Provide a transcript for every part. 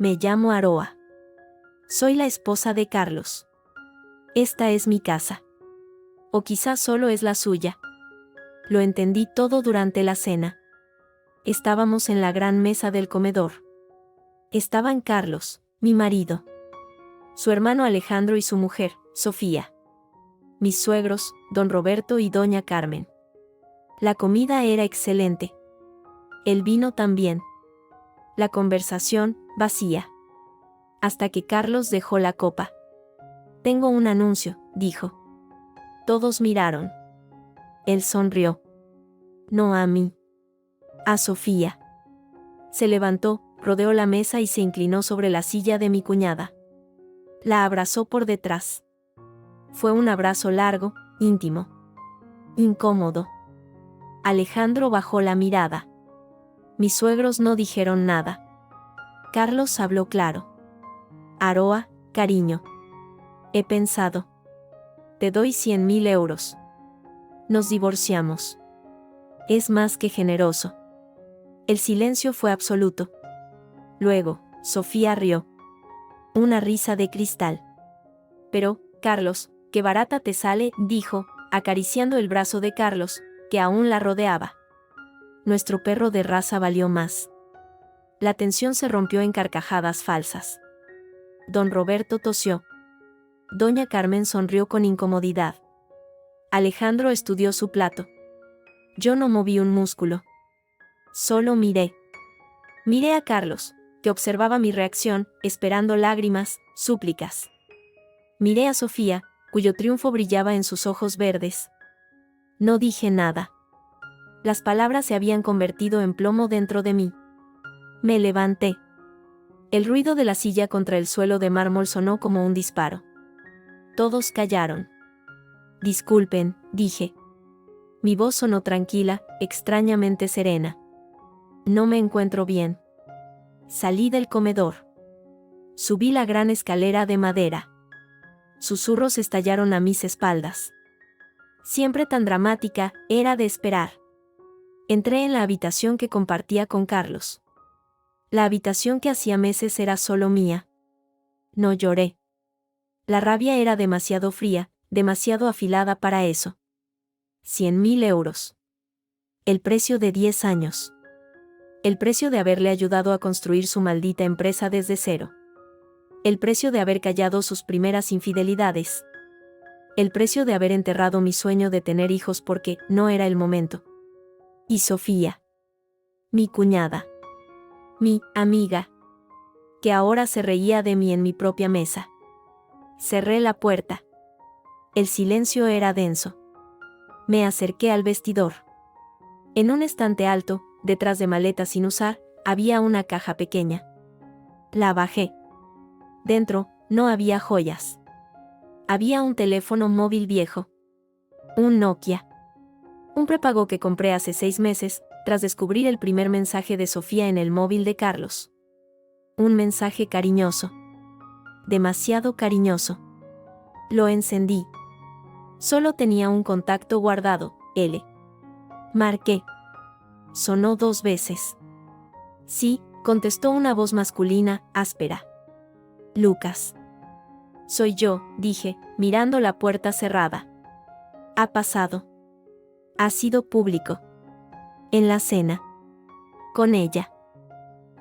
Me llamo Aroa. Soy la esposa de Carlos. Esta es mi casa. O quizás solo es la suya. Lo entendí todo durante la cena. Estábamos en la gran mesa del comedor. Estaban Carlos, mi marido, su hermano Alejandro y su mujer, Sofía. Mis suegros, don Roberto y doña Carmen. La comida era excelente. El vino también. La conversación, vacía. Hasta que Carlos dejó la copa. Tengo un anuncio, dijo. Todos miraron. Él sonrió. No a mí. A Sofía. Se levantó, rodeó la mesa y se inclinó sobre la silla de mi cuñada. La abrazó por detrás. Fue un abrazo largo, íntimo. Incómodo. Alejandro bajó la mirada. Mis suegros no dijeron nada. Carlos habló claro. Aroa, cariño. He pensado. Te doy 100.000 euros. Nos divorciamos. Es más que generoso. El silencio fue absoluto. Luego, Sofía rió. Una risa de cristal. Pero, Carlos, qué barata te sale, dijo, acariciando el brazo de Carlos, que aún la rodeaba. Nuestro perro de raza valió más. La tensión se rompió en carcajadas falsas. Don Roberto tosió. Doña Carmen sonrió con incomodidad. Alejandro estudió su plato. Yo no moví un músculo. Solo miré. Miré a Carlos, que observaba mi reacción, esperando lágrimas, súplicas. Miré a Sofía, cuyo triunfo brillaba en sus ojos verdes. No dije nada. Las palabras se habían convertido en plomo dentro de mí. Me levanté. El ruido de la silla contra el suelo de mármol sonó como un disparo. Todos callaron. Disculpen, dije. Mi voz sonó tranquila, extrañamente serena. No me encuentro bien. Salí del comedor. Subí la gran escalera de madera. Susurros estallaron a mis espaldas. Siempre tan dramática, era de esperar. Entré en la habitación que compartía con Carlos. La habitación que hacía meses era solo mía. No lloré. La rabia era demasiado fría, demasiado afilada para eso. 100.000 euros. El precio de 10 años. El precio de haberle ayudado a construir su maldita empresa desde cero. El precio de haber callado sus primeras infidelidades. El precio de haber enterrado mi sueño de tener hijos porque no era el momento. Y Sofía. Mi cuñada. Mi amiga. Que ahora se reía de mí en mi propia mesa. Cerré la puerta. El silencio era denso. Me acerqué al vestidor. En un estante alto, detrás de maletas sin usar, había una caja pequeña. La bajé. Dentro, no había joyas. Había un teléfono móvil viejo. Un Nokia. Un prepago que compré hace 6 meses, tras descubrir el primer mensaje de Sofía en el móvil de Carlos. Un mensaje cariñoso. Demasiado cariñoso. Lo encendí. Solo tenía un contacto guardado, L. Marqué. Sonó 2 veces. Sí, contestó una voz masculina, áspera. Lucas. Soy yo, dije, mirando la puerta cerrada. Ha pasado. Ha sido público. En la cena. Con ella.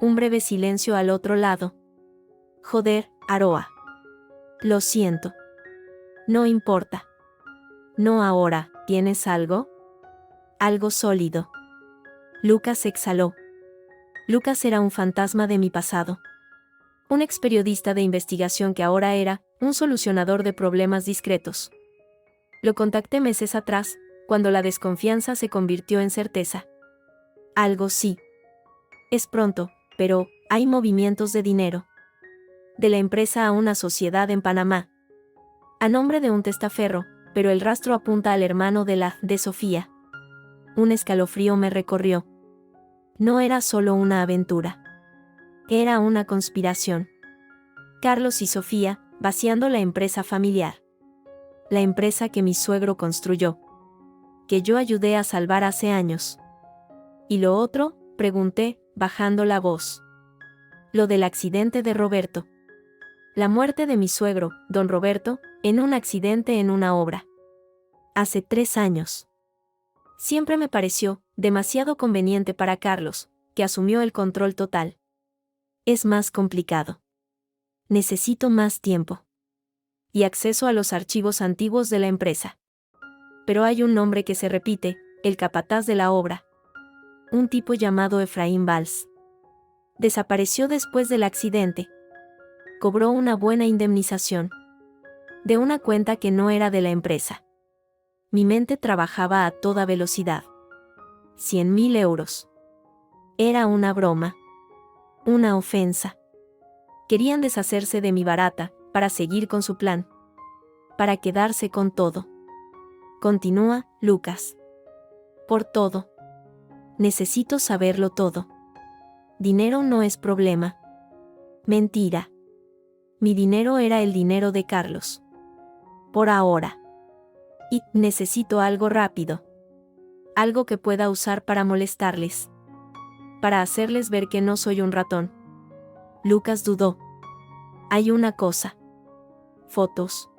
Un breve silencio al otro lado. Joder, Aroa. Lo siento. No importa. No ahora, ¿tienes algo? Algo sólido. Lucas exhaló. Lucas era un fantasma de mi pasado. Un ex periodista de investigación que ahora era un solucionador de problemas discretos. Lo contacté meses atrás, cuando la desconfianza se convirtió en certeza. Algo sí. Es pronto, pero hay movimientos de dinero. De la empresa a una sociedad en Panamá. A nombre de un testaferro, pero el rastro apunta al hermano de Sofía. Un escalofrío me recorrió. No era solo una aventura. Era una conspiración. Carlos y Sofía, vaciando la empresa familiar. La empresa que mi suegro construyó. Que yo ayudé a salvar hace años. ¿Y lo otro?, pregunté, bajando la voz. Lo del accidente de Roberto. La muerte de mi suegro, don Roberto, en un accidente en una obra. Hace 3 años. Siempre me pareció demasiado conveniente para Carlos, que asumió el control total. Es más complicado. Necesito más tiempo. Y acceso a los archivos antiguos de la empresa. Pero hay un nombre que se repite, el capataz de la obra. Un tipo llamado Efraín Valls. Desapareció después del accidente. Cobró una buena indemnización. De una cuenta que no era de la empresa. Mi mente trabajaba a toda velocidad. 100.000 euros. Era una broma. Una ofensa. Querían deshacerse de mi barata, para seguir con su plan. Para quedarse con todo. Continúa, Lucas. Por todo. Necesito saberlo todo. Dinero no es problema. Mentira. Mi dinero era el dinero de Carlos. Por ahora. Y necesito algo rápido. Algo que pueda usar para molestarles. Para hacerles ver que no soy un ratón. Lucas dudó. Hay una cosa. Fotos.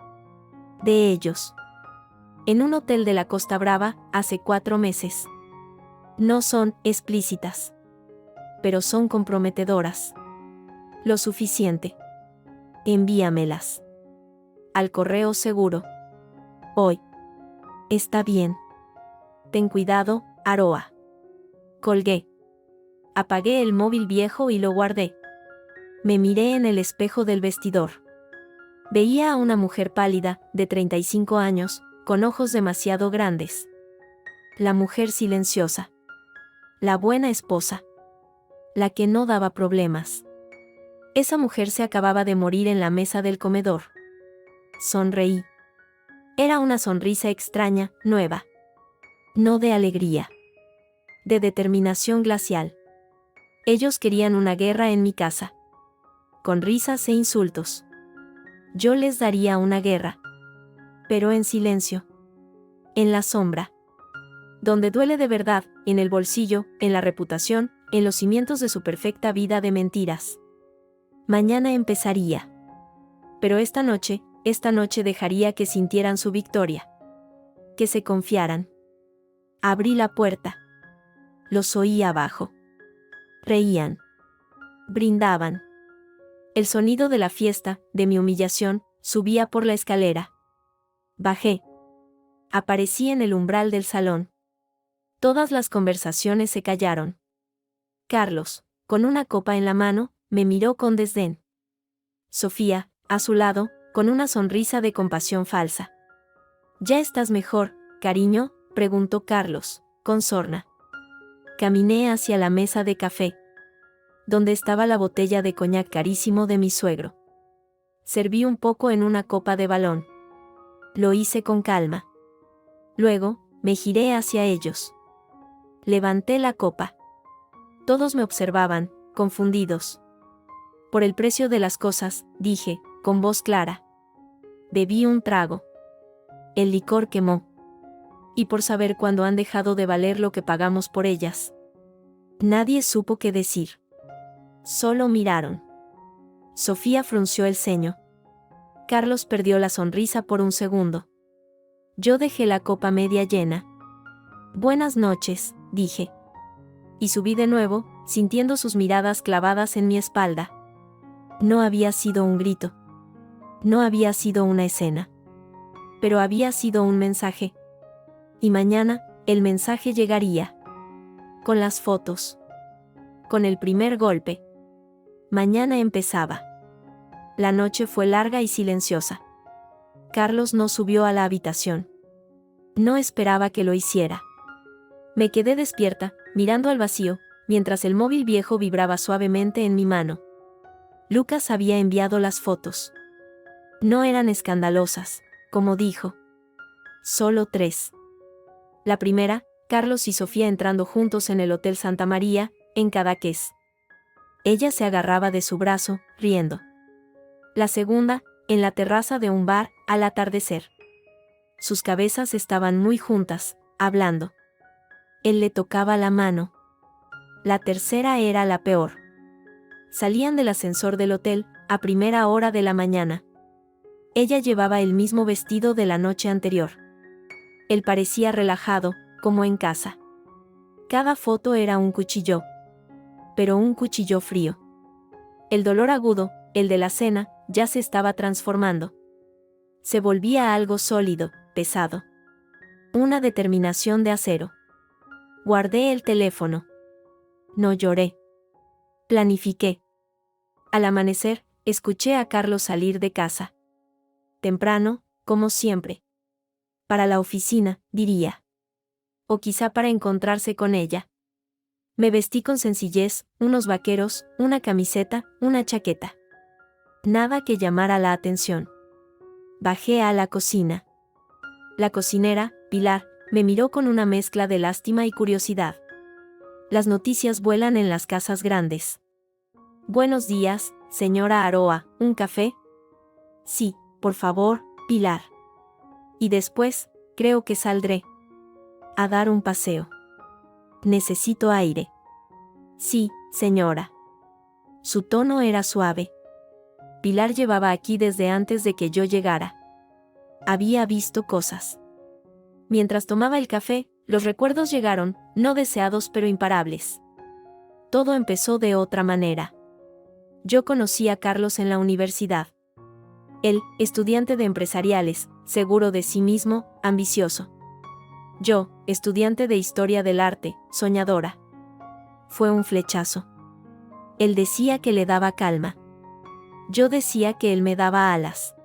De ellos. En un hotel de la Costa Brava, hace 4 meses. No son explícitas. Pero son comprometedoras. Lo suficiente. Envíamelas. Al correo seguro. Hoy. Está bien. Ten cuidado, Aroa. Colgué. Apagué el móvil viejo y lo guardé. Me miré en el espejo del vestidor. Veía a una mujer pálida, de 35 años, con ojos demasiado grandes. La mujer silenciosa. La buena esposa. La que no daba problemas. Esa mujer se acababa de morir en la mesa del comedor. Sonreí. Era una sonrisa extraña, nueva. No de alegría. De determinación glacial. Ellos querían una guerra en mi casa. Con risas e insultos. Yo les daría una guerra. Pero en silencio. En la sombra. Donde duele de verdad, en el bolsillo, en la reputación, en los cimientos de su perfecta vida de mentiras. Mañana empezaría. Pero esta noche dejaría que sintieran su victoria. Que se confiaran. Abrí la puerta. Los oí abajo. Reían. Brindaban. El sonido de la fiesta, de mi humillación, subía por la escalera. Bajé. Aparecí en el umbral del salón. Todas las conversaciones se callaron. Carlos, con una copa en la mano, me miró con desdén. Sofía, a su lado, con una sonrisa de compasión falsa. ¿Ya estás mejor, cariño?, preguntó Carlos, con sorna. Caminé hacia la mesa de café, donde estaba la botella de coñac carísimo de mi suegro. Serví un poco en una copa de balón. Lo hice con calma. Luego, me giré hacia ellos. Levanté la copa. Todos me observaban, confundidos. Por el precio de las cosas, dije, con voz clara. Bebí un trago. El licor quemó. Y por saber cuándo han dejado de valer lo que pagamos por ellas. Nadie supo qué decir. Solo miraron. Sofía frunció el ceño. Carlos perdió la sonrisa por un segundo. Yo dejé la copa media llena. Buenas noches, dije. Y subí de nuevo, sintiendo sus miradas clavadas en mi espalda. No había sido un grito. No había sido una escena. Pero había sido un mensaje. Y mañana, el mensaje llegaría. Con las fotos. Con el primer golpe. Mañana empezaba. La noche fue larga y silenciosa. Carlos no subió a la habitación. No esperaba que lo hiciera. Me quedé despierta, mirando al vacío, mientras el móvil viejo vibraba suavemente en mi mano. Lucas había enviado las fotos. No eran escandalosas, como dijo. Solo 3. La primera, Carlos y Sofía entrando juntos en el Hotel Santa María, en Cadaqués. Ella se agarraba de su brazo, riendo. La segunda, en la terraza de un bar, al atardecer. Sus cabezas estaban muy juntas, hablando. Él le tocaba la mano. La tercera era la peor. salían del ascensor del hotel, a primera hora de la mañana. Ella llevaba el mismo vestido de la noche anterior. Él parecía relajado, como en casa. Cada foto era un cuchillo. Pero un cuchillo frío. El dolor agudo, el de la cena, ya se estaba transformando. Se volvía algo sólido, pesado. Una determinación de acero. Guardé el teléfono. No lloré. Planifiqué. Al amanecer, escuché a Carlos salir de casa. Temprano, como siempre. Para la oficina, diría. O quizá para encontrarse con ella. Me vestí con sencillez, unos vaqueros, una camiseta, una chaqueta. Nada que llamara la atención. Bajé a la cocina. La cocinera, Pilar, me miró con una mezcla de lástima y curiosidad. Las noticias vuelan en las casas grandes. Buenos días, señora Aroa, ¿un café? Sí, por favor, Pilar. Y después, creo que saldré a dar un paseo. Necesito aire. Sí, señora. Su tono era suave. Pilar llevaba aquí desde antes de que yo llegara. Había visto cosas. Mientras tomaba el café, los recuerdos llegaron, no deseados pero imparables. Todo empezó de otra manera. Yo conocí a Carlos en la universidad. Él, estudiante de empresariales, seguro de sí mismo, ambicioso. Yo, estudiante de historia del arte, soñadora. Fue un flechazo. Él decía que le daba calma. Yo decía que él me daba alas.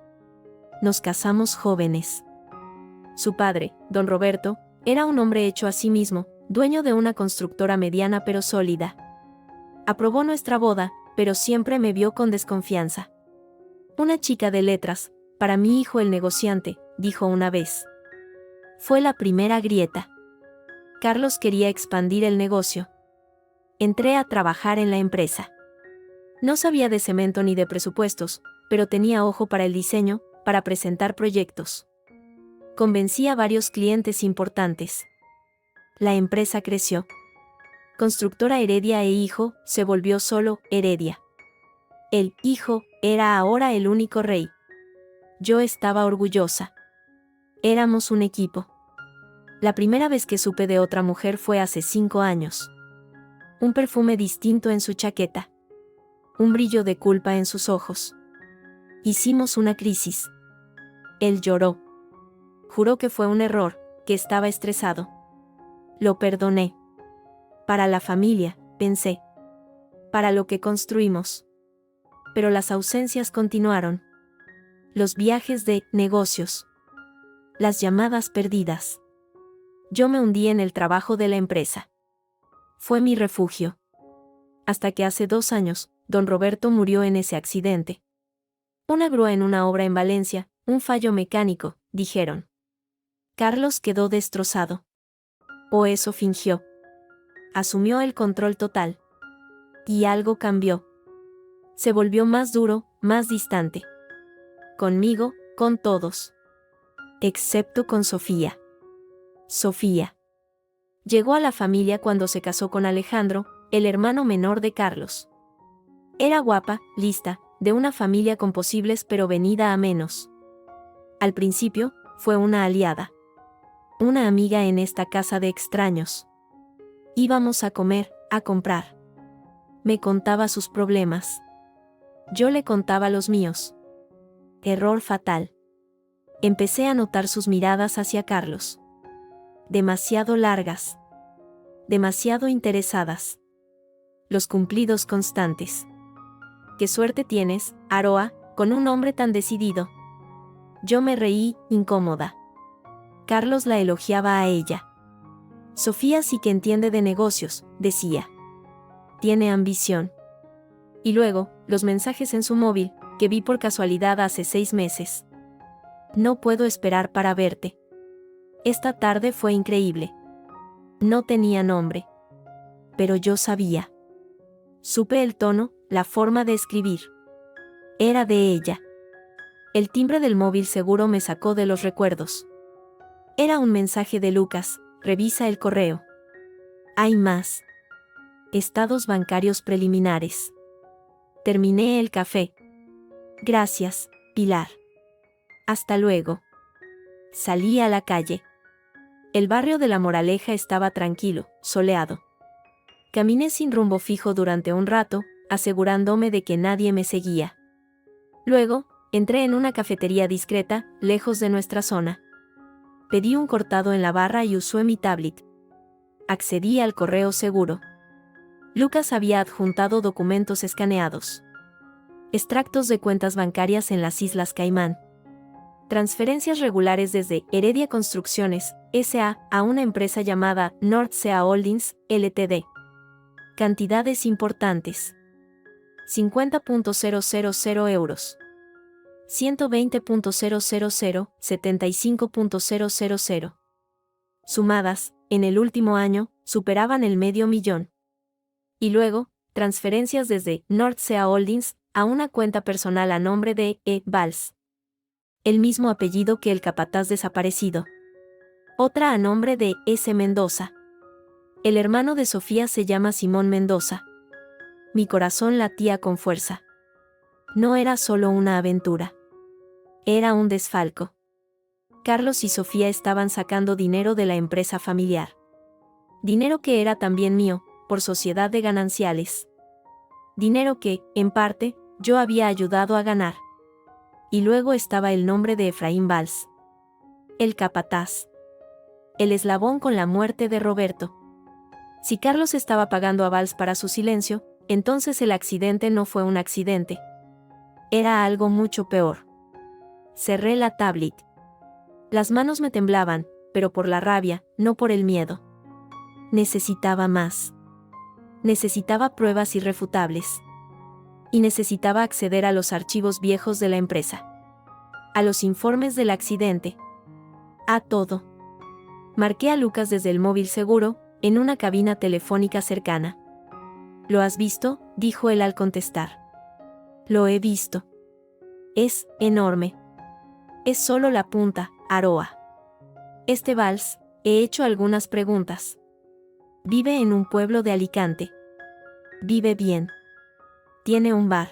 Nos casamos jóvenes. Su padre, don Roberto, era un hombre hecho a sí mismo, dueño de una constructora mediana pero sólida. Aprobó nuestra boda, pero siempre me vio con desconfianza. Una chica de letras, para mi hijo el negociante, dijo una vez. Fue la primera grieta. Carlos quería expandir el negocio. Entré a trabajar en la empresa. No sabía de cemento ni de presupuestos, pero tenía ojo para el diseño, para presentar proyectos. Convencí a varios clientes importantes. La empresa creció. Constructora Heredia e Hijo se volvió solo Heredia. El hijo era ahora el único rey. Yo estaba orgullosa. Éramos un equipo. La primera vez que supe de otra mujer fue hace 5 años. Un perfume distinto en su chaqueta. Un brillo de culpa en sus ojos. Hicimos una crisis. Él lloró. Juró que fue un error, que estaba estresado. Lo perdoné. Para la familia, pensé. Para lo que construimos. Pero las ausencias continuaron. Los viajes de negocios. Las llamadas perdidas. Yo me hundí en el trabajo de la empresa. Fue mi refugio. Hasta que hace 2 años, don Roberto murió en ese accidente. Una grúa en una obra en Valencia, un fallo mecánico, dijeron. Carlos quedó destrozado. O eso fingió. Asumió el control total. Y algo cambió. Se volvió más duro, más distante. Conmigo, con todos. Excepto con Sofía. Sofía. Llegó a la familia cuando se casó con Alejandro, el hermano menor de Carlos. Era guapa, lista, de una familia con posibles pero venida a menos. Al principio, fue una aliada. Una amiga en esta casa de extraños. Íbamos a comer, a comprar. Me contaba sus problemas. Yo le contaba los míos. Error fatal. Empecé a notar sus miradas hacia Carlos. Demasiado largas. Demasiado interesadas. Los cumplidos constantes. Qué suerte tienes, Aroa, con un hombre tan decidido. Yo me reí, incómoda. Carlos la elogiaba a ella. Sofía sí que entiende de negocios, decía. Tiene ambición. Y luego, los mensajes en su móvil, que vi por casualidad hace 6 meses. No puedo esperar para verte. Esta tarde fue increíble. No tenía nombre. Pero yo sabía. Supe el tono, la forma de escribir. Era de ella. El timbre del móvil seguro me sacó de los recuerdos. Era un mensaje de Lucas, revisa el correo. Hay más. Estados bancarios preliminares. Terminé el café. Gracias, Pilar. Hasta luego. Salí a la calle. El barrio de La Moraleja estaba tranquilo, soleado. Caminé sin rumbo fijo durante un rato, asegurándome de que nadie me seguía. Luego, entré en una cafetería discreta, lejos de nuestra zona. Pedí un cortado en la barra y usé mi tablet. Accedí al correo seguro. Lucas había adjuntado documentos escaneados. Extractos de cuentas bancarias en las Islas Caimán. Transferencias regulares desde Heredia Construcciones, S.A., a una empresa llamada North Sea Holdings, Ltd. Cantidades importantes. 50.000 euros. 120.000, 75.000. Sumadas, en el último año, superaban el $500,000. Y luego, transferencias desde North Sea Holdings a una cuenta personal a nombre de E. Valls. El mismo apellido que el capataz desaparecido. Otra a nombre de S. Mendoza. El hermano de Sofía se llama Simón Mendoza. Mi corazón latía con fuerza. No era solo una aventura. Era un desfalco. Carlos y Sofía estaban sacando dinero de la empresa familiar. Dinero que era también mío, por sociedad de gananciales. Dinero que, en parte, yo había ayudado a ganar. Y luego estaba el nombre de Efraín Valls. El capataz. El eslabón con la muerte de Roberto. Si Carlos estaba pagando a Valls para su silencio, entonces el accidente no fue un accidente. Era algo mucho peor. Cerré la tablet. Las manos me temblaban, pero por la rabia, no por el miedo. Necesitaba más. Necesitaba pruebas irrefutables. Y necesitaba acceder a los archivos viejos de la empresa. A los informes del accidente. A todo. Marqué a Lucas desde el móvil seguro, en una cabina telefónica cercana. ¿Lo has visto?, dijo él al contestar. Lo he visto. Es enorme. Es solo la punta, Aroa. Este Valls, he hecho algunas preguntas. Vive en un pueblo de Alicante. Vive bien. Tiene un bar.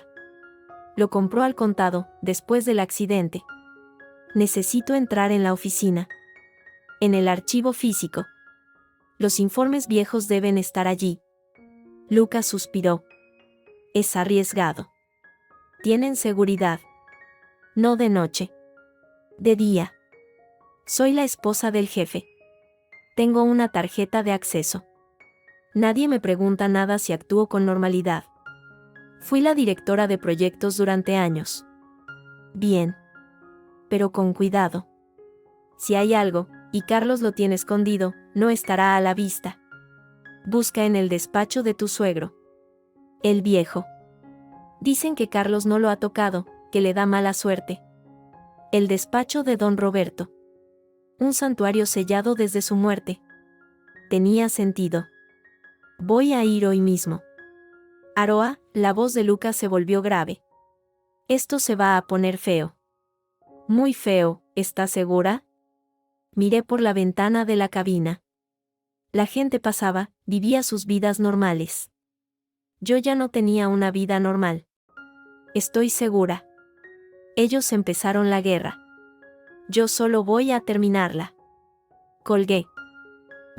Lo compró al contado, después del accidente. Necesito entrar en la oficina. En el archivo físico. Los informes viejos deben estar allí. Lucas suspiró. Es arriesgado. Tienen seguridad. No de noche. De día. Soy la esposa del jefe. Tengo una tarjeta de acceso. Nadie me pregunta nada si actúo con normalidad. Fui la directora de proyectos durante años. Bien. Pero con cuidado. Si hay algo, y Carlos lo tiene escondido, no estará a la vista. Busca en el despacho de tu suegro. El viejo. Dicen que Carlos no lo ha tocado, que le da mala suerte. El despacho de don Roberto. Un santuario sellado desde su muerte. Tenía sentido. Voy a ir hoy mismo. Aroa, la voz de Lucas se volvió grave. Esto se va a poner feo. Muy feo, ¿estás segura? Miré por la ventana de la cabina. La gente pasaba, vivía sus vidas normales. Yo ya no tenía una vida normal. Estoy segura. Ellos empezaron la guerra. Yo solo voy a terminarla. Colgué.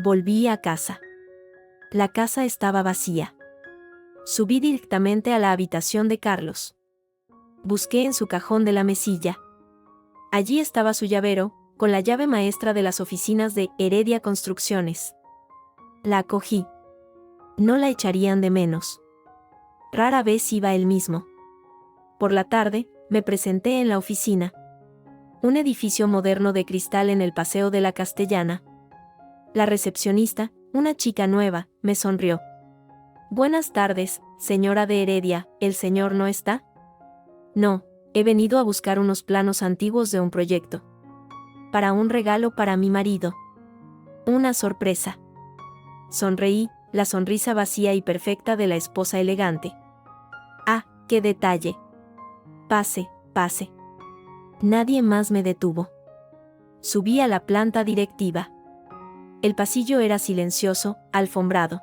Volví a casa. La casa estaba vacía. Subí directamente a la habitación de Carlos. Busqué en su cajón de la mesilla. Allí estaba su llavero, con la llave maestra de las oficinas de Heredia Construcciones. La cogí. No la echarían de menos. Rara vez iba él mismo. Por la tarde, me presenté en la oficina. Un edificio moderno de cristal en el Paseo de la Castellana. La recepcionista, una chica nueva, me sonrió. Buenas tardes, señora de Heredia, ¿el señor no está? No, he venido a buscar unos planos antiguos de un proyecto. Para un regalo para mi marido. Una sorpresa. Sonreí, la sonrisa vacía y perfecta de la esposa elegante. Ah, qué detalle. Pase, pase. Nadie más me detuvo. Subí a la planta directiva. El pasillo era silencioso, alfombrado.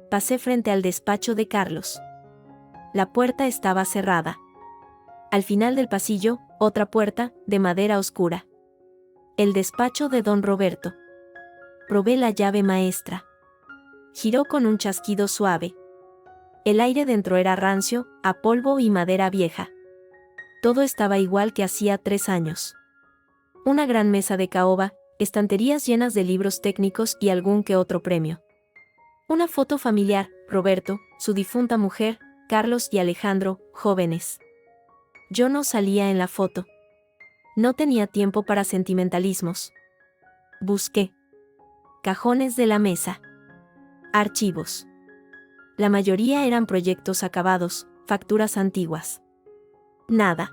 Pasé frente al despacho de Carlos. La puerta estaba cerrada. Al final del pasillo, otra puerta, de madera oscura. El despacho de don Roberto. Probé la llave maestra. Giró con un chasquido suave. El aire dentro era rancio, a polvo y madera vieja. Todo estaba igual que hacía 3 años. Una gran mesa de caoba, estanterías llenas de libros técnicos y algún que otro premio. Una foto familiar, Roberto, su difunta mujer, Carlos y Alejandro, jóvenes. Yo no salía en la foto. No tenía tiempo para sentimentalismos. Busqué. Cajones de la mesa. Archivos. La mayoría eran proyectos acabados, facturas antiguas. Nada.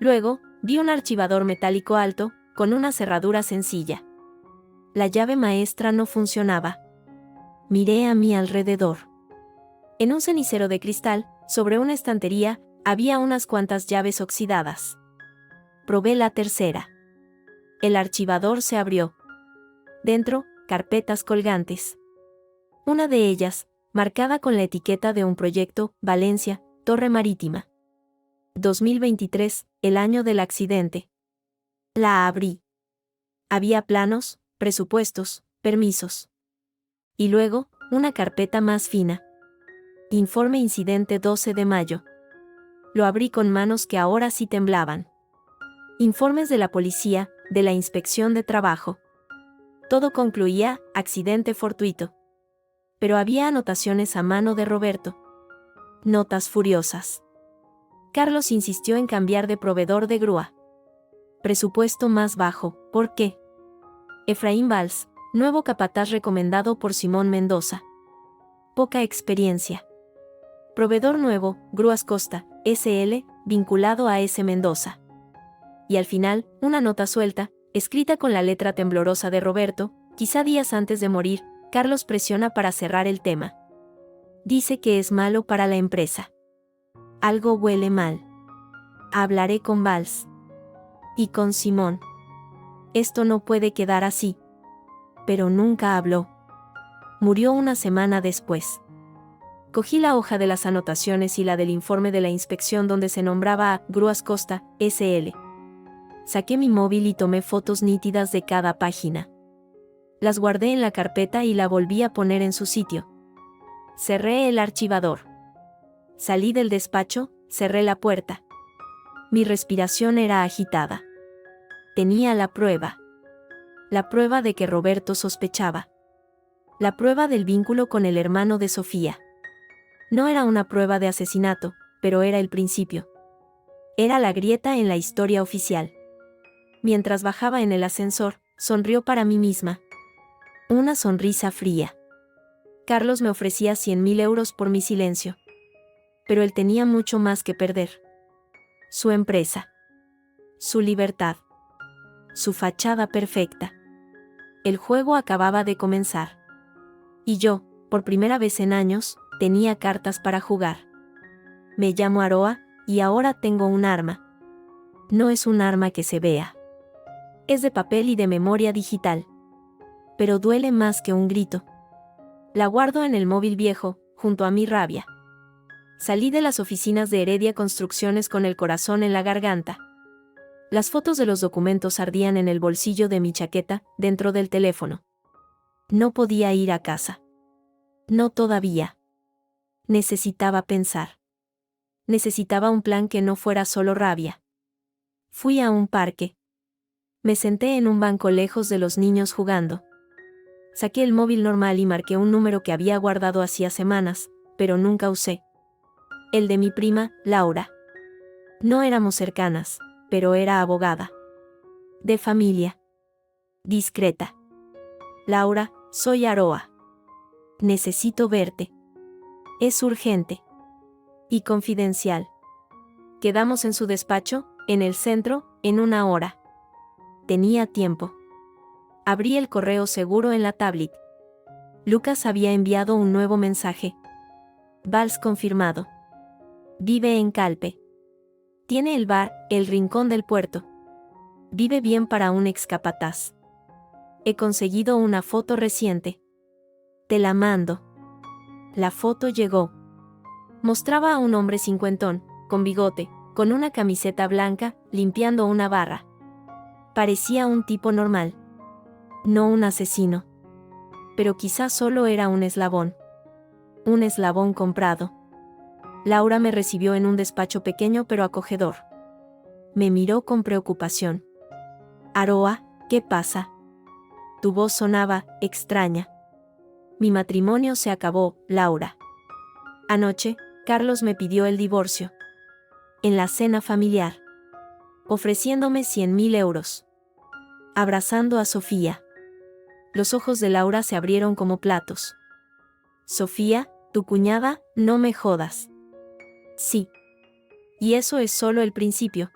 Luego, vi un archivador metálico alto, con una cerradura sencilla. La llave maestra no funcionaba. Miré a mi alrededor. En un cenicero de cristal, sobre una estantería, había unas cuantas llaves oxidadas. Probé la tercera. El archivador se abrió. Dentro, carpetas colgantes. Una de ellas, marcada con la etiqueta de un proyecto, Valencia, Torre Marítima. 2023, el año del accidente. La abrí. Había planos, presupuestos, permisos. Y luego, una carpeta más fina. Informe incidente 12 de mayo. Lo abrí con manos que ahora sí temblaban. Informes de la policía, de la inspección de trabajo. Todo concluía, accidente fortuito. Pero había anotaciones a mano de Roberto. Notas furiosas. Carlos insistió en cambiar de proveedor de grúa. Presupuesto más bajo, ¿por qué? Efraín Valls, nuevo capataz recomendado por Simón Mendoza. Poca experiencia. Proveedor nuevo, Grúas Costa, SL, vinculado a S. Mendoza. Y al final, una nota suelta, escrita con la letra temblorosa de Roberto, quizá días antes de morir. Carlos presiona para cerrar el tema. Dice que es malo para la empresa. Algo huele mal. Hablaré con Valls. Y con Simón. Esto no puede quedar así. Pero nunca habló. Murió una semana después. Cogí la hoja de las anotaciones y la del informe de la inspección donde se nombraba a Grúas Costa, SL. Saqué mi móvil y tomé fotos nítidas de cada página. Las guardé en la carpeta y la volví a poner en su sitio. Cerré el archivador. Salí del despacho, cerré la puerta. Mi respiración era agitada. Tenía la prueba. La prueba de que Roberto sospechaba. La prueba del vínculo con el hermano de Sofía. No era una prueba de asesinato, pero era el principio. Era la grieta en la historia oficial. Mientras bajaba en el ascensor, sonrió para mí misma. Una sonrisa fría. Carlos me ofrecía 100.000 euros por mi silencio. Pero él tenía mucho más que perder. Su empresa. Su libertad. Su fachada perfecta. El juego acababa de comenzar. Y yo, por primera vez en años, tenía cartas para jugar. Me llamo Aroa, y ahora tengo un arma. No es un arma que se vea. Es de papel y de memoria digital. Pero duele más que un grito. La guardo en el móvil viejo, junto a mi rabia. Salí de las oficinas de Heredia Construcciones con el corazón en la garganta. Las fotos de los documentos ardían en el bolsillo de mi chaqueta, dentro del teléfono. No podía ir a casa. No todavía. Necesitaba pensar. Necesitaba un plan que no fuera solo rabia. Fui a un parque. Me senté en un banco lejos de los niños jugando. Saqué el móvil normal y marqué un número que había guardado hacía semanas, pero nunca usé. El de mi prima, Laura. No éramos cercanas, pero era abogada. De familia. Discreta. Laura, soy Aroa. Necesito verte. Es urgente. Y confidencial. Quedamos en su despacho, en el centro, en 1 hora. Tenía tiempo. Abrí el correo seguro en la tablet. Lucas había enviado un nuevo mensaje. Valls confirmado. Vive en Calpe. Tiene el bar, el rincón del puerto. Vive bien para un excapataz. He conseguido una foto reciente. Te la mando. La foto llegó. Mostraba a un hombre cincuentón, con bigote, con una camiseta blanca, limpiando una barra. Parecía un tipo normal. No un asesino. Pero quizás solo era un eslabón. Un eslabón comprado. Laura me recibió en un despacho pequeño pero acogedor. Me miró con preocupación. Aroa, ¿qué pasa? Tu voz sonaba extraña. Mi matrimonio se acabó, Laura. Anoche, Carlos me pidió el divorcio. En la cena familiar. Ofreciéndome 100.000 euros. Abrazando a Sofía. Los ojos de Laura se abrieron como platos. Sofía, tu cuñada, no me jodas. Sí. Y eso es solo el principio.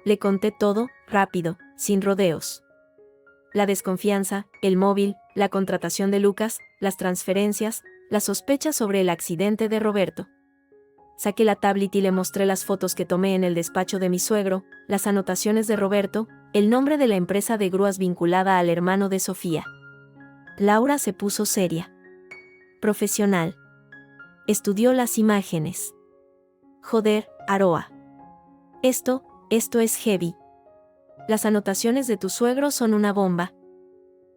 Le conté todo, rápido, sin rodeos. La desconfianza, el móvil, la contratación de Lucas, las transferencias, las sospechas sobre el accidente de Roberto. Saqué la tablet y le mostré las fotos que tomé en el despacho de mi suegro, las anotaciones de Roberto, el nombre de la empresa de grúas vinculada al hermano de Sofía. Laura se puso seria. Profesional. Estudió las imágenes. Joder, Aroa. Esto es heavy. Las anotaciones de tu suegro son una bomba.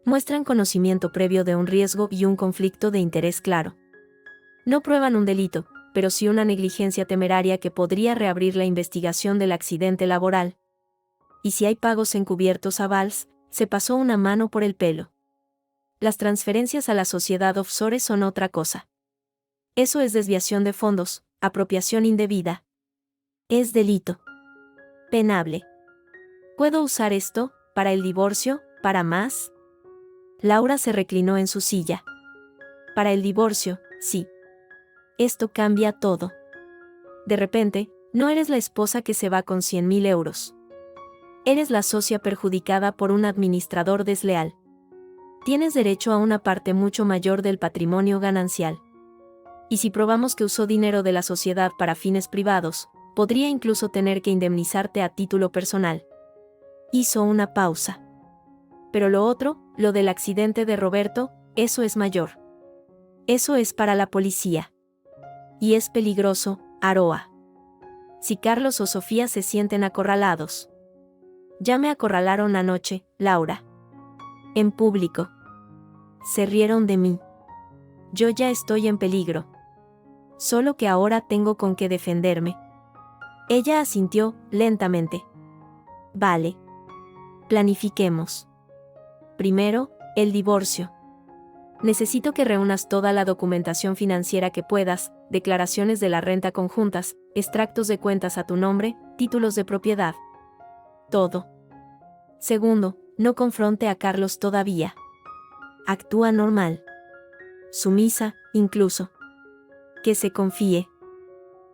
Muestran conocimiento previo de un riesgo y un conflicto de interés claro. No prueban un delito, pero sí una negligencia temeraria que podría reabrir la investigación del accidente laboral. Y si hay pagos encubiertos a Valls, se pasó una mano por el pelo. Las transferencias a la sociedad offshore son otra cosa. Eso es desviación de fondos, apropiación indebida. Es delito. Penable. ¿Puedo usar esto, para el divorcio, para más? Laura se reclinó en su silla. Para el divorcio, sí. Esto cambia todo. De repente, no eres la esposa que se va con 100.000 euros. Eres la socia perjudicada por un administrador desleal. Tienes derecho a una parte mucho mayor del patrimonio ganancial. Y si probamos que usó dinero de la sociedad para fines privados, podría incluso tener que indemnizarte a título personal. Hizo una pausa. Pero lo otro, lo del accidente de Roberto, eso es mayor. Eso es para la policía. Y es peligroso, Aroa. Si Carlos o Sofía se sienten acorralados. Ya me acorralaron anoche, Laura. En público. Se rieron de mí. Yo ya estoy en peligro. Solo que ahora tengo con qué defenderme. Ella asintió, lentamente. Vale. Planifiquemos. Primero, el divorcio. Necesito que reúnas toda la documentación financiera que puedas, declaraciones de la renta conjuntas, extractos de cuentas a tu nombre, títulos de propiedad. Todo. Segundo, no confronte a Carlos todavía. Actúa normal. Sumisa, incluso. Que se confíe.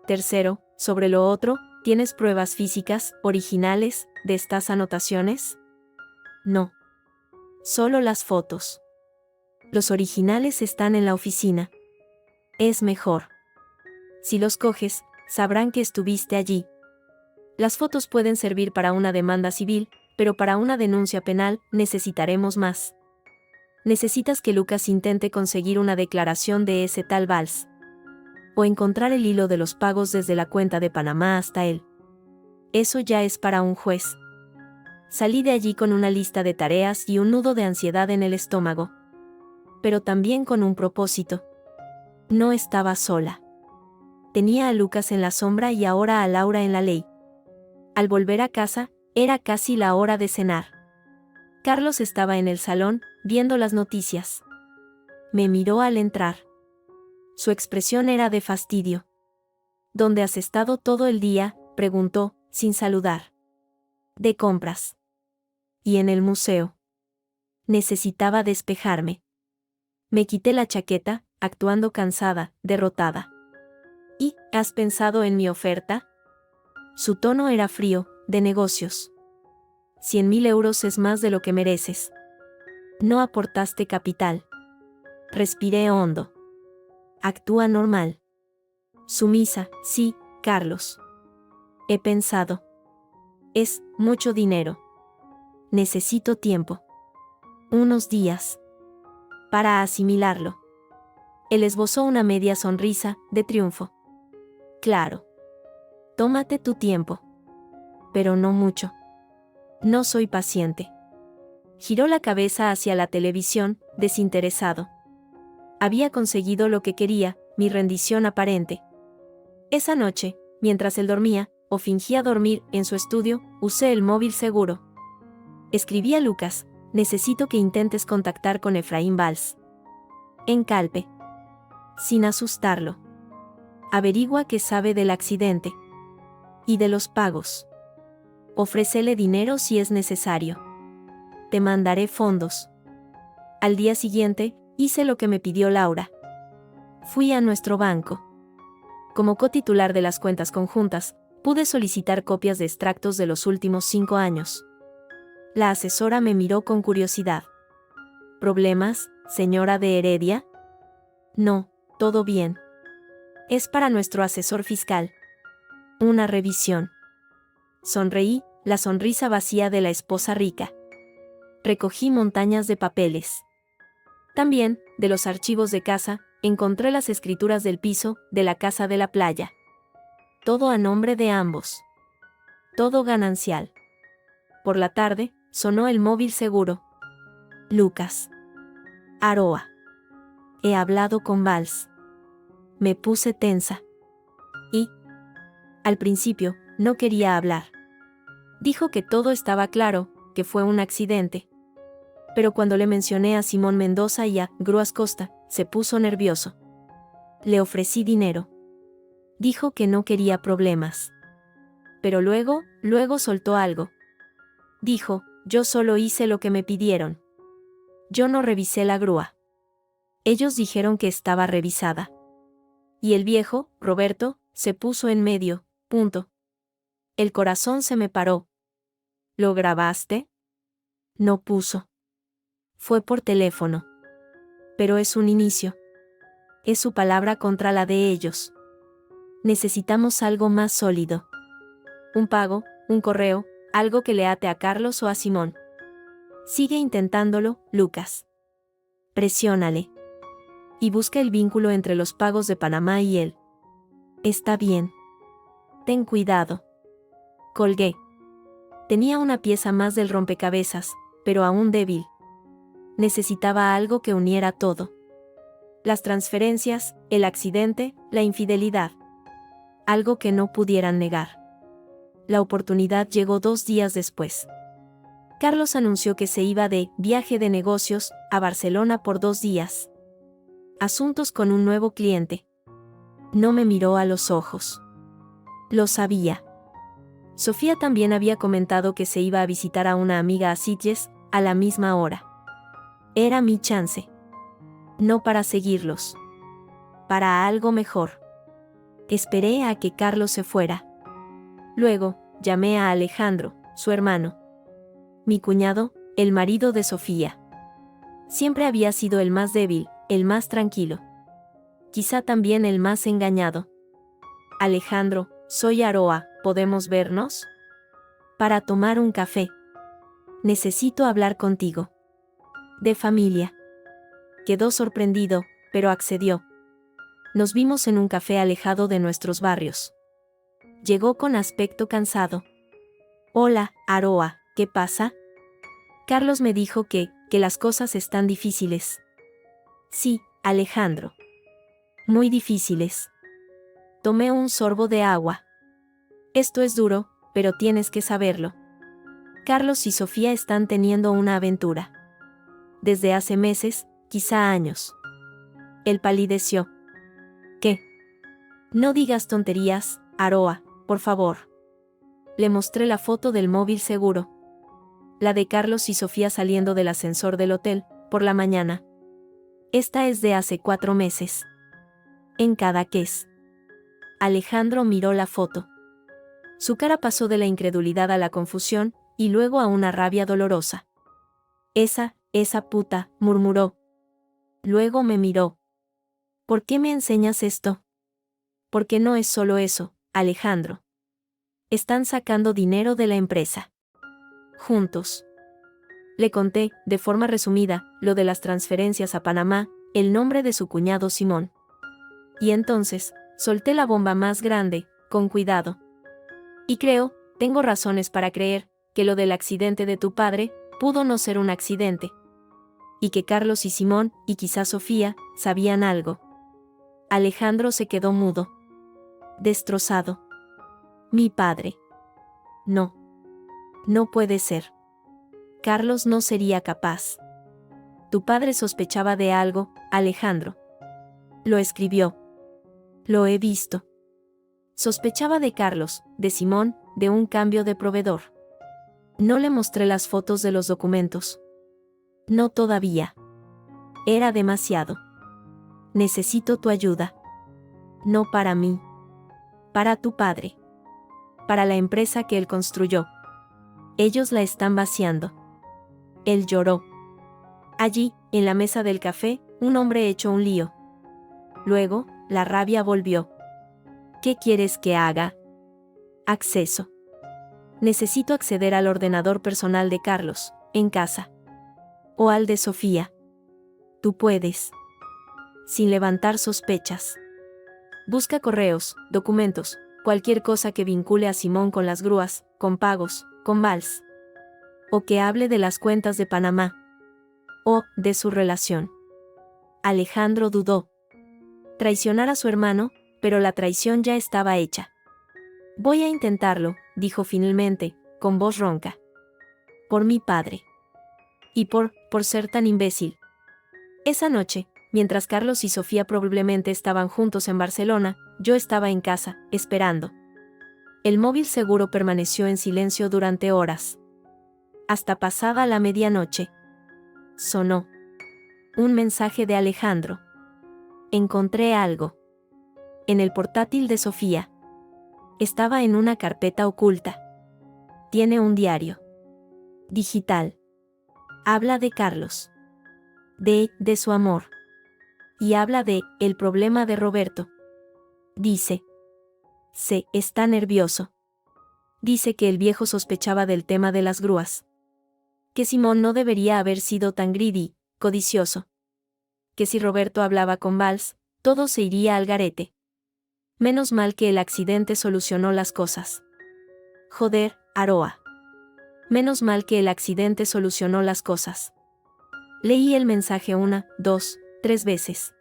Tercero, sobre lo otro, ¿tienes pruebas físicas, originales, de estas anotaciones? No. Solo las fotos. Los originales están en la oficina. Es mejor. Si los coges, sabrán que estuviste allí. Las fotos pueden servir para una demanda civil, pero para una denuncia penal necesitaremos más. Necesitas que Lucas intente conseguir una declaración de ese tal Valls. O encontrar el hilo de los pagos desde la cuenta de Panamá hasta él. Eso ya es para un juez. Salí de allí con una lista de tareas y un nudo de ansiedad en el estómago. Pero también con un propósito. No estaba sola. Tenía a Lucas en la sombra y ahora a Laura en la ley. Al volver a casa, era casi la hora de cenar. Carlos estaba en el salón, viendo las noticias. Me miró al entrar. Su expresión era de fastidio. ¿Dónde has estado todo el día?, preguntó, sin saludar. De compras. Y en el museo. Necesitaba despejarme. Me quité la chaqueta, actuando cansada, derrotada. ¿Y, has pensado en mi oferta? Su tono era frío, de negocios. 100.000 euros es más de lo que mereces. No aportaste capital. Respiré hondo. Actúa normal. Sumisa, sí, Carlos. He pensado. Es mucho dinero. Necesito tiempo. Unos días. Para asimilarlo. Él esbozó una media sonrisa, de triunfo. Claro. Tómate tu tiempo. Pero no mucho. No soy paciente. Giró la cabeza hacia la televisión, desinteresado. Había conseguido lo que quería, mi rendición aparente. Esa noche, mientras él dormía, o fingía dormir, en su estudio, usé el móvil seguro. Escribí a Lucas: necesito que intentes contactar con Efraín Valls. En Calpe. Sin asustarlo. Averigua qué sabe del accidente. Y de los pagos. Ofrécele dinero si es necesario. Te mandaré fondos. Al día siguiente, hice lo que me pidió Laura. Fui a nuestro banco. Como cotitular de las cuentas conjuntas, pude solicitar copias de extractos de los últimos 5 años. La asesora me miró con curiosidad. ¿Problemas, señora de Heredia? No, todo bien. Es para nuestro asesor fiscal. Una revisión. Sonreí, la sonrisa vacía de la esposa rica. Recogí montañas de papeles. También, de los archivos de casa, encontré las escrituras del piso, de la casa de la playa. Todo a nombre de ambos. Todo ganancial. Por la tarde, sonó el móvil seguro. Lucas. Aroa. He hablado con Valls. Me puse tensa. Y, al principio, no quería hablar. Dijo que todo estaba claro, que fue un accidente. Pero cuando le mencioné a Simón Mendoza y a Grúas Costa, se puso nervioso. Le ofrecí dinero. Dijo que no quería problemas. Pero luego soltó algo. Dijo: yo solo hice lo que me pidieron. Yo no revisé la grúa. Ellos dijeron que estaba revisada. Y el viejo, Roberto, se puso en medio, punto. El corazón se me paró. ¿Lo grabaste? No puso. Fue por teléfono. Pero es un inicio. Es su palabra contra la de ellos. Necesitamos algo más sólido. Un pago, un correo, algo que le ate a Carlos o a Simón. Sigue intentándolo, Lucas. Presiónale. Y busca el vínculo entre los pagos de Panamá y él. Está bien. Ten cuidado. Colgué. Tenía una pieza más del rompecabezas, pero aún débil. Necesitaba algo que uniera todo. Las transferencias, el accidente, la infidelidad. Algo que no pudieran negar. La oportunidad llegó 2 días después. Carlos anunció que se iba de viaje de negocios a Barcelona por 2 días. Asuntos con un nuevo cliente. No me miró a los ojos. Lo sabía. Sofía también había comentado que se iba a visitar a una amiga a Sitges, a la misma hora. Era mi chance. No para seguirlos. Para algo mejor. Esperé a que Carlos se fuera. Luego, llamé a Alejandro, su hermano. Mi cuñado, el marido de Sofía. Siempre había sido el más débil, el más tranquilo. Quizá también el más engañado. Alejandro, soy Aroa, ¿podemos vernos? Para tomar un café. Necesito hablar contigo. De familia. Quedó sorprendido, pero accedió. Nos vimos en un café alejado de nuestros barrios. Llegó con aspecto cansado. Hola, Aroa, ¿qué pasa? Carlos me dijo que las cosas están difíciles. Sí, Alejandro. Muy difíciles. Tomé un sorbo de agua. Esto es duro, pero tienes que saberlo. Carlos y Sofía están teniendo una aventura. Desde hace meses, quizá años. Él palideció. ¿Qué? No digas tonterías, Aroa, por favor. Le mostré la foto del móvil seguro. La de Carlos y Sofía saliendo del ascensor del hotel, por la mañana. Esta es de hace 4 meses. En Cadaqués. Alejandro miró la foto. Su cara pasó de la incredulidad a la confusión, y luego a una rabia dolorosa. Esa puta, murmuró. Luego me miró. ¿Por qué me enseñas esto? Porque no es solo eso, Alejandro. Están sacando dinero de la empresa. Juntos. Le conté, de forma resumida, lo de las transferencias a Panamá, el nombre de su cuñado Simón. Y entonces, Solté la bomba más grande, con cuidado. Y creo, tengo razones para creer, que lo del accidente de tu padre, pudo no ser un accidente. Y que Carlos y Simón, y quizá Sofía, sabían algo. Alejandro se quedó mudo. Destrozado. Mi padre. No. No puede ser. Carlos no sería capaz. Tu padre sospechaba de algo, Alejandro. Lo escribió. Lo he visto. Sospechaba de Carlos, de Simón, de un cambio de proveedor. No le mostré las fotos de los documentos. No todavía. Era demasiado. Necesito tu ayuda. No para mí. Para tu padre. Para la empresa que él construyó. Ellos la están vaciando. Él lloró. Allí, en la mesa del café, un hombre echó un lío. Luego, la rabia volvió. ¿Qué quieres que haga? Acceso. Necesito acceder al ordenador personal de Carlos, en casa. O al de Sofía. Tú puedes. Sin levantar sospechas. Busca correos, documentos, cualquier cosa que vincule a Simón con las grúas, con pagos, con vals. O que hable de las cuentas de Panamá. O de su relación. Alejandro dudó. Traicionar a su hermano, pero la traición ya estaba hecha. Voy a intentarlo, dijo finalmente, con voz ronca. Por mi padre. Y por ser tan imbécil. Esa noche, mientras Carlos y Sofía probablemente estaban juntos en Barcelona, yo estaba en casa, esperando. El móvil seguro permaneció en silencio durante horas. Hasta pasada la medianoche. Sonó. Un mensaje de Alejandro. Encontré algo. En el portátil de Sofía. Estaba en una carpeta oculta. Tiene un diario. Digital. Habla de Carlos. De su amor. Y habla de el problema de Roberto. Dice. Está nervioso. Dice que el viejo sospechaba del tema de las grúas. Que Simón no debería haber sido tan greedy, codicioso. Que si Roberto hablaba con Valls, todo se iría al garete. Menos mal que el accidente solucionó las cosas. Joder, Aroa. Menos mal que el accidente solucionó las cosas. Leí el mensaje 1, 2, 3 veces.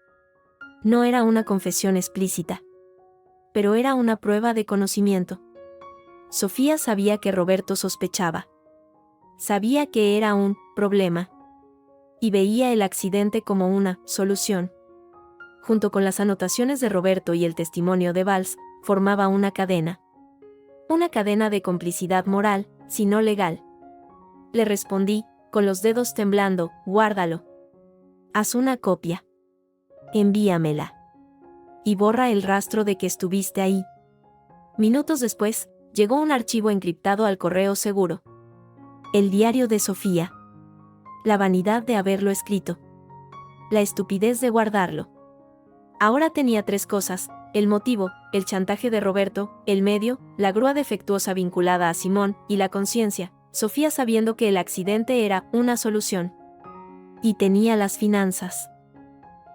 No era una confesión explícita. Pero era una prueba de conocimiento. Sofía sabía que Roberto sospechaba. Sabía que era un problema. Y veía el accidente como una solución. Junto con las anotaciones de Roberto y el testimonio de Valls, formaba una cadena. Una cadena de complicidad moral, si no legal. Le respondí, con los dedos temblando, guárdalo. Haz una copia. Envíamela. Y borra el rastro de que estuviste ahí. Minutos después, llegó un archivo encriptado al correo seguro. El diario de Sofía. La vanidad de haberlo escrito. La estupidez de guardarlo. Ahora tenía 3 cosas: el motivo, el chantaje de Roberto, el medio, la grúa defectuosa vinculada a Simón, y la conciencia, Sofía sabiendo que el accidente era una solución. Y tenía las finanzas.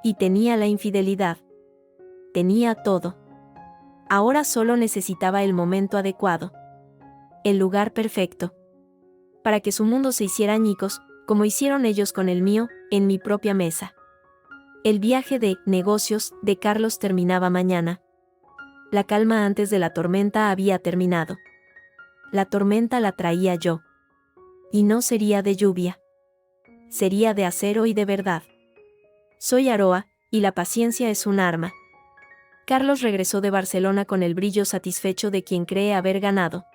Y tenía la infidelidad. Tenía todo. Ahora solo necesitaba el momento adecuado. El lugar perfecto. Para que su mundo se hiciera añicos, como hicieron ellos con el mío, en mi propia mesa. El viaje de negocios de Carlos terminaba mañana. La calma antes de la tormenta había terminado. La tormenta la traía yo. Y no sería de lluvia. Sería de acero y de verdad. Soy Aroa, y la paciencia es un arma. Carlos regresó de Barcelona con el brillo satisfecho de quien cree haber ganado.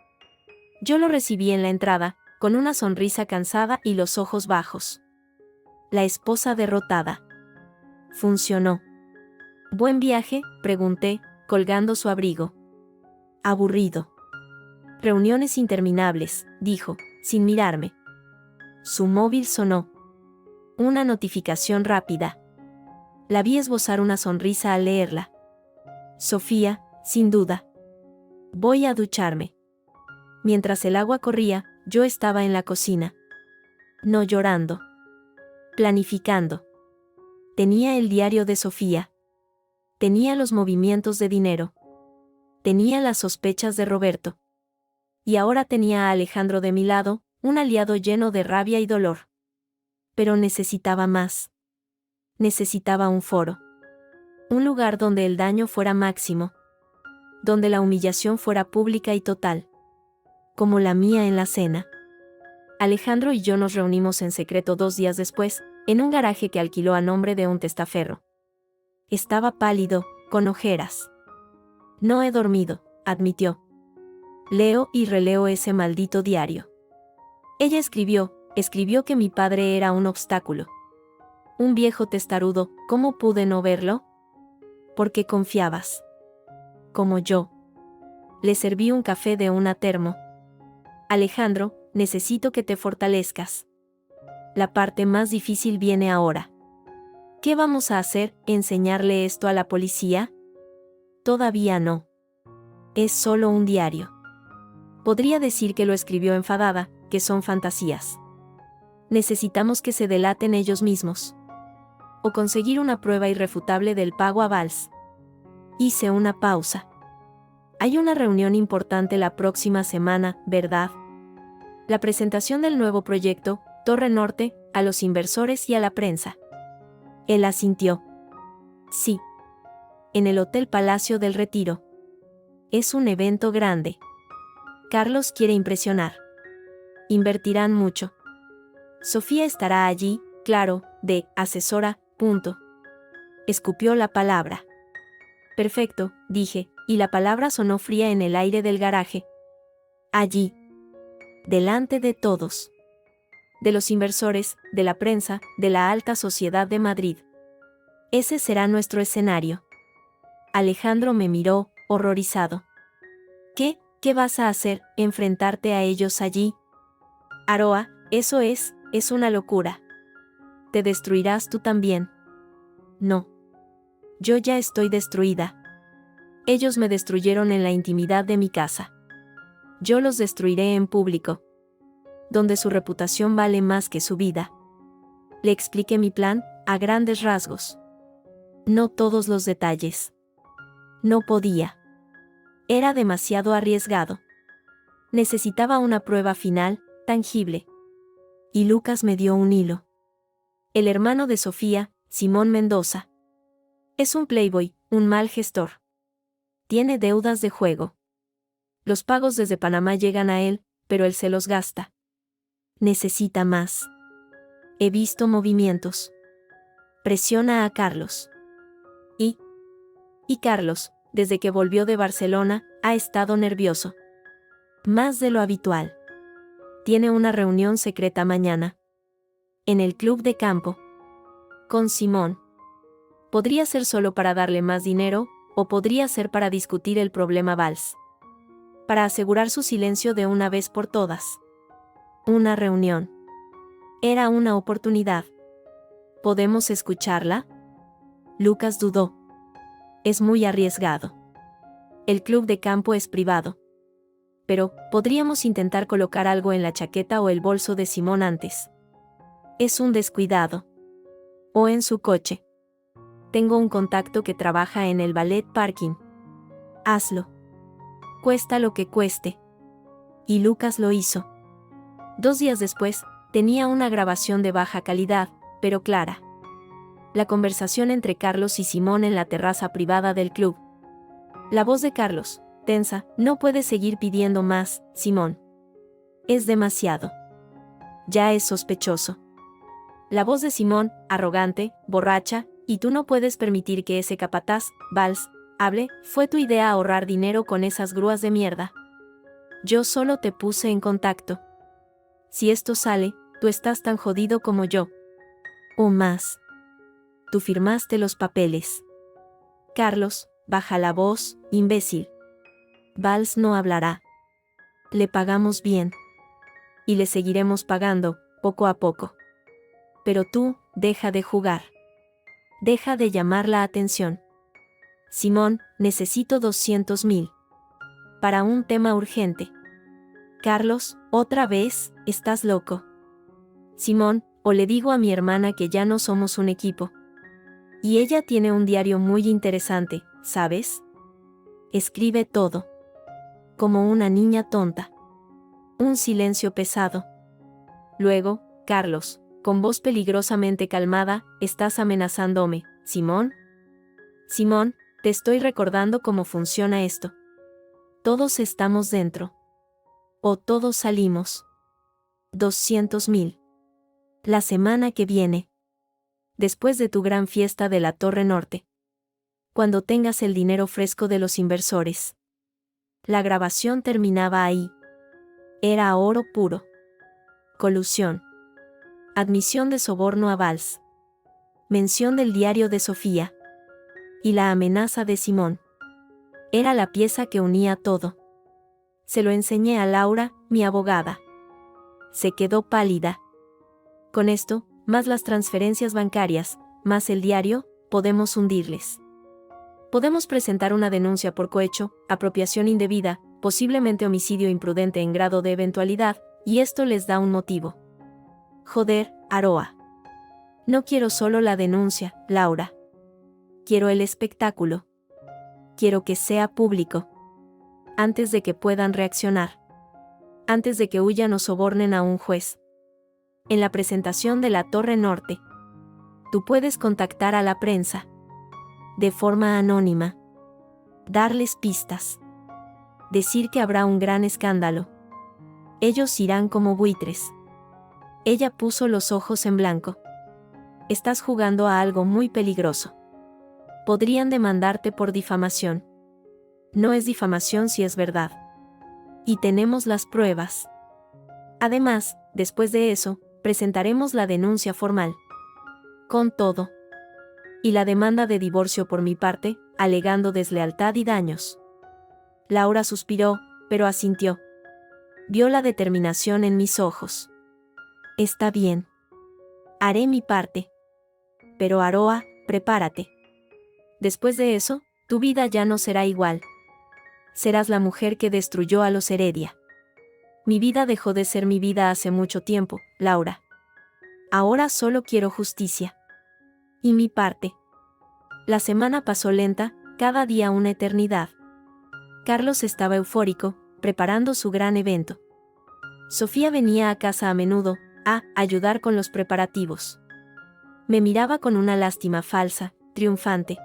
Yo lo recibí en la entrada, con una sonrisa cansada y los ojos bajos. La esposa derrotada. Funcionó. ¿Buen viaje?, pregunté, colgando su abrigo. Aburrido. Reuniones interminables, dijo, sin mirarme. Su móvil sonó. Una notificación rápida. La vi esbozar una sonrisa al leerla. Sofía, sin duda. Voy a ducharme. Mientras el agua corría, yo estaba en la cocina. No llorando. Planificando. Tenía el diario de Sofía. Tenía los movimientos de dinero. Tenía las sospechas de Roberto. Y ahora tenía a Alejandro de mi lado, un aliado lleno de rabia y dolor. Pero necesitaba más. Necesitaba un foro. Un lugar donde el daño fuera máximo. Donde la humillación fuera pública y total. Como la mía en la cena. Alejandro y yo nos reunimos en secreto 2 días después, en un garaje que alquiló a nombre de un testaferro. Estaba pálido, con ojeras. No he dormido, admitió. Leo y releo ese maldito diario. Ella escribió que mi padre era un obstáculo. Un viejo testarudo, ¿cómo pude no verlo? Porque confiabas. Como yo. Le serví un café de una termo. Alejandro, necesito que te fortalezcas. La parte más difícil viene ahora. ¿Qué vamos a hacer? ¿Enseñarle esto a la policía? Todavía no. Es solo un diario. Podría decir que lo escribió enfadada, que son fantasías. Necesitamos que se delaten ellos mismos. O conseguir una prueba irrefutable del pago a Valls. Hice una pausa. Hay una reunión importante la próxima semana, ¿verdad? La presentación del nuevo proyecto, Torre Norte, a los inversores y a la prensa. Él asintió. Sí. En el Hotel Palacio del Retiro. Es un evento grande. Carlos quiere impresionar. Invertirán mucho. Sofía estará allí, claro, de asesora, punto. Escupió la palabra. Perfecto, dije, y la palabra sonó fría en el aire del garaje. Allí. Delante de todos. De los inversores, de la prensa, de la alta sociedad de Madrid. Ese será nuestro escenario. Alejandro me miró, horrorizado. ¿Qué vas a hacer? ¿Enfrentarte a ellos allí? Aroa, eso es una locura. Te destruirás tú también. No. Yo ya estoy destruida. Ellos me destruyeron en la intimidad de mi casa. Yo los destruiré en público. Donde su reputación vale más que su vida. Le expliqué mi plan, a grandes rasgos. No todos los detalles. No podía. Era demasiado arriesgado. Necesitaba una prueba final, tangible. Y Lucas me dio un hilo. El hermano de Sofía, Simón Mendoza. Es un playboy, un mal gestor. Tiene deudas de juego. Los pagos desde Panamá llegan a él, pero él se los gasta. Necesita más. He visto movimientos. Presiona a Carlos. Y Carlos, desde que volvió de Barcelona, ha estado nervioso. Más de lo habitual. Tiene una reunión secreta mañana. En el club de campo. Con Simón. Podría ser solo para darle más dinero, o podría ser para discutir el problema Valls. Para asegurar su silencio de una vez por todas. Una reunión. Era una oportunidad. ¿Podemos escucharla? Lucas dudó. Es muy arriesgado. El club de campo es privado. Pero, podríamos intentar colocar algo en la chaqueta o el bolso de Simón antes. Es un descuidado. O en su coche. Tengo un contacto que trabaja en el ballet parking. Hazlo. Cuesta lo que cueste. Y Lucas lo hizo. 2 días después, tenía una grabación de baja calidad, pero clara. La conversación entre Carlos y Simón en la terraza privada del club. La voz de Carlos, tensa, no puedes seguir pidiendo más, Simón. Es demasiado. Ya es sospechoso. La voz de Simón, arrogante, borracha, y tú no puedes permitir que ese capataz, Valls, hable, fue tu idea ahorrar dinero con esas grúas de mierda. Yo solo te puse en contacto. Si esto sale, tú estás tan jodido como yo. O más. Tú firmaste los papeles. Carlos, baja la voz, imbécil. Valls no hablará. Le pagamos bien. Y le seguiremos pagando, poco a poco. Pero tú, deja de jugar. Deja de llamar la atención. Simón, necesito 200.000. Para un tema urgente. Carlos, otra vez, estás loco. Simón, o le digo a mi hermana que ya no somos un equipo. Y ella tiene un diario muy interesante, ¿sabes? Escribe todo. Como una niña tonta. Un silencio pesado. Luego, Carlos, con voz peligrosamente calmada, estás amenazándome, Simón. Simón, te estoy recordando cómo funciona esto. Todos estamos dentro. O todos salimos. 200.000. La semana que viene. Después de tu gran fiesta de la Torre Norte. Cuando tengas el dinero fresco de los inversores. La grabación terminaba ahí. Era oro puro. Colusión. Admisión de soborno a Valls. Mención del diario de Sofía. Y la amenaza de Simón. Era la pieza que unía todo. Se lo enseñé a Laura, mi abogada. Se quedó pálida. Con esto, más las transferencias bancarias, más el diario, podemos hundirles. Podemos presentar una denuncia por cohecho, apropiación indebida, posiblemente homicidio imprudente en grado de eventualidad, y esto les da un motivo. Joder, Aroa. No quiero solo la denuncia, Laura. Quiero el espectáculo. Quiero que sea público. Antes de que puedan reaccionar. Antes de que huyan o sobornen a un juez. En la presentación de la Torre Norte. Tú puedes contactar a la prensa. De forma anónima. Darles pistas. Decir que habrá un gran escándalo. Ellos irán como buitres. Ella puso los ojos en blanco. Estás jugando a algo muy peligroso. Podrían demandarte por difamación. No es difamación si es verdad. Y tenemos las pruebas. Además, después de eso, presentaremos la denuncia formal. Con todo. Y la demanda de divorcio por mi parte, alegando deslealtad y daños. Laura suspiró, pero asintió. Vio la determinación en mis ojos. Está bien. Haré mi parte. Pero Aroa, prepárate. Después de eso, tu vida ya no será igual. Serás la mujer que destruyó a los Heredia. Mi vida dejó de ser mi vida hace mucho tiempo, Laura. Ahora solo quiero justicia. Y mi parte. La semana pasó lenta, cada día una eternidad. Carlos estaba eufórico, preparando su gran evento. Sofía venía a casa a menudo, a ayudar con los preparativos. Me miraba con una lástima falsa, triunfante.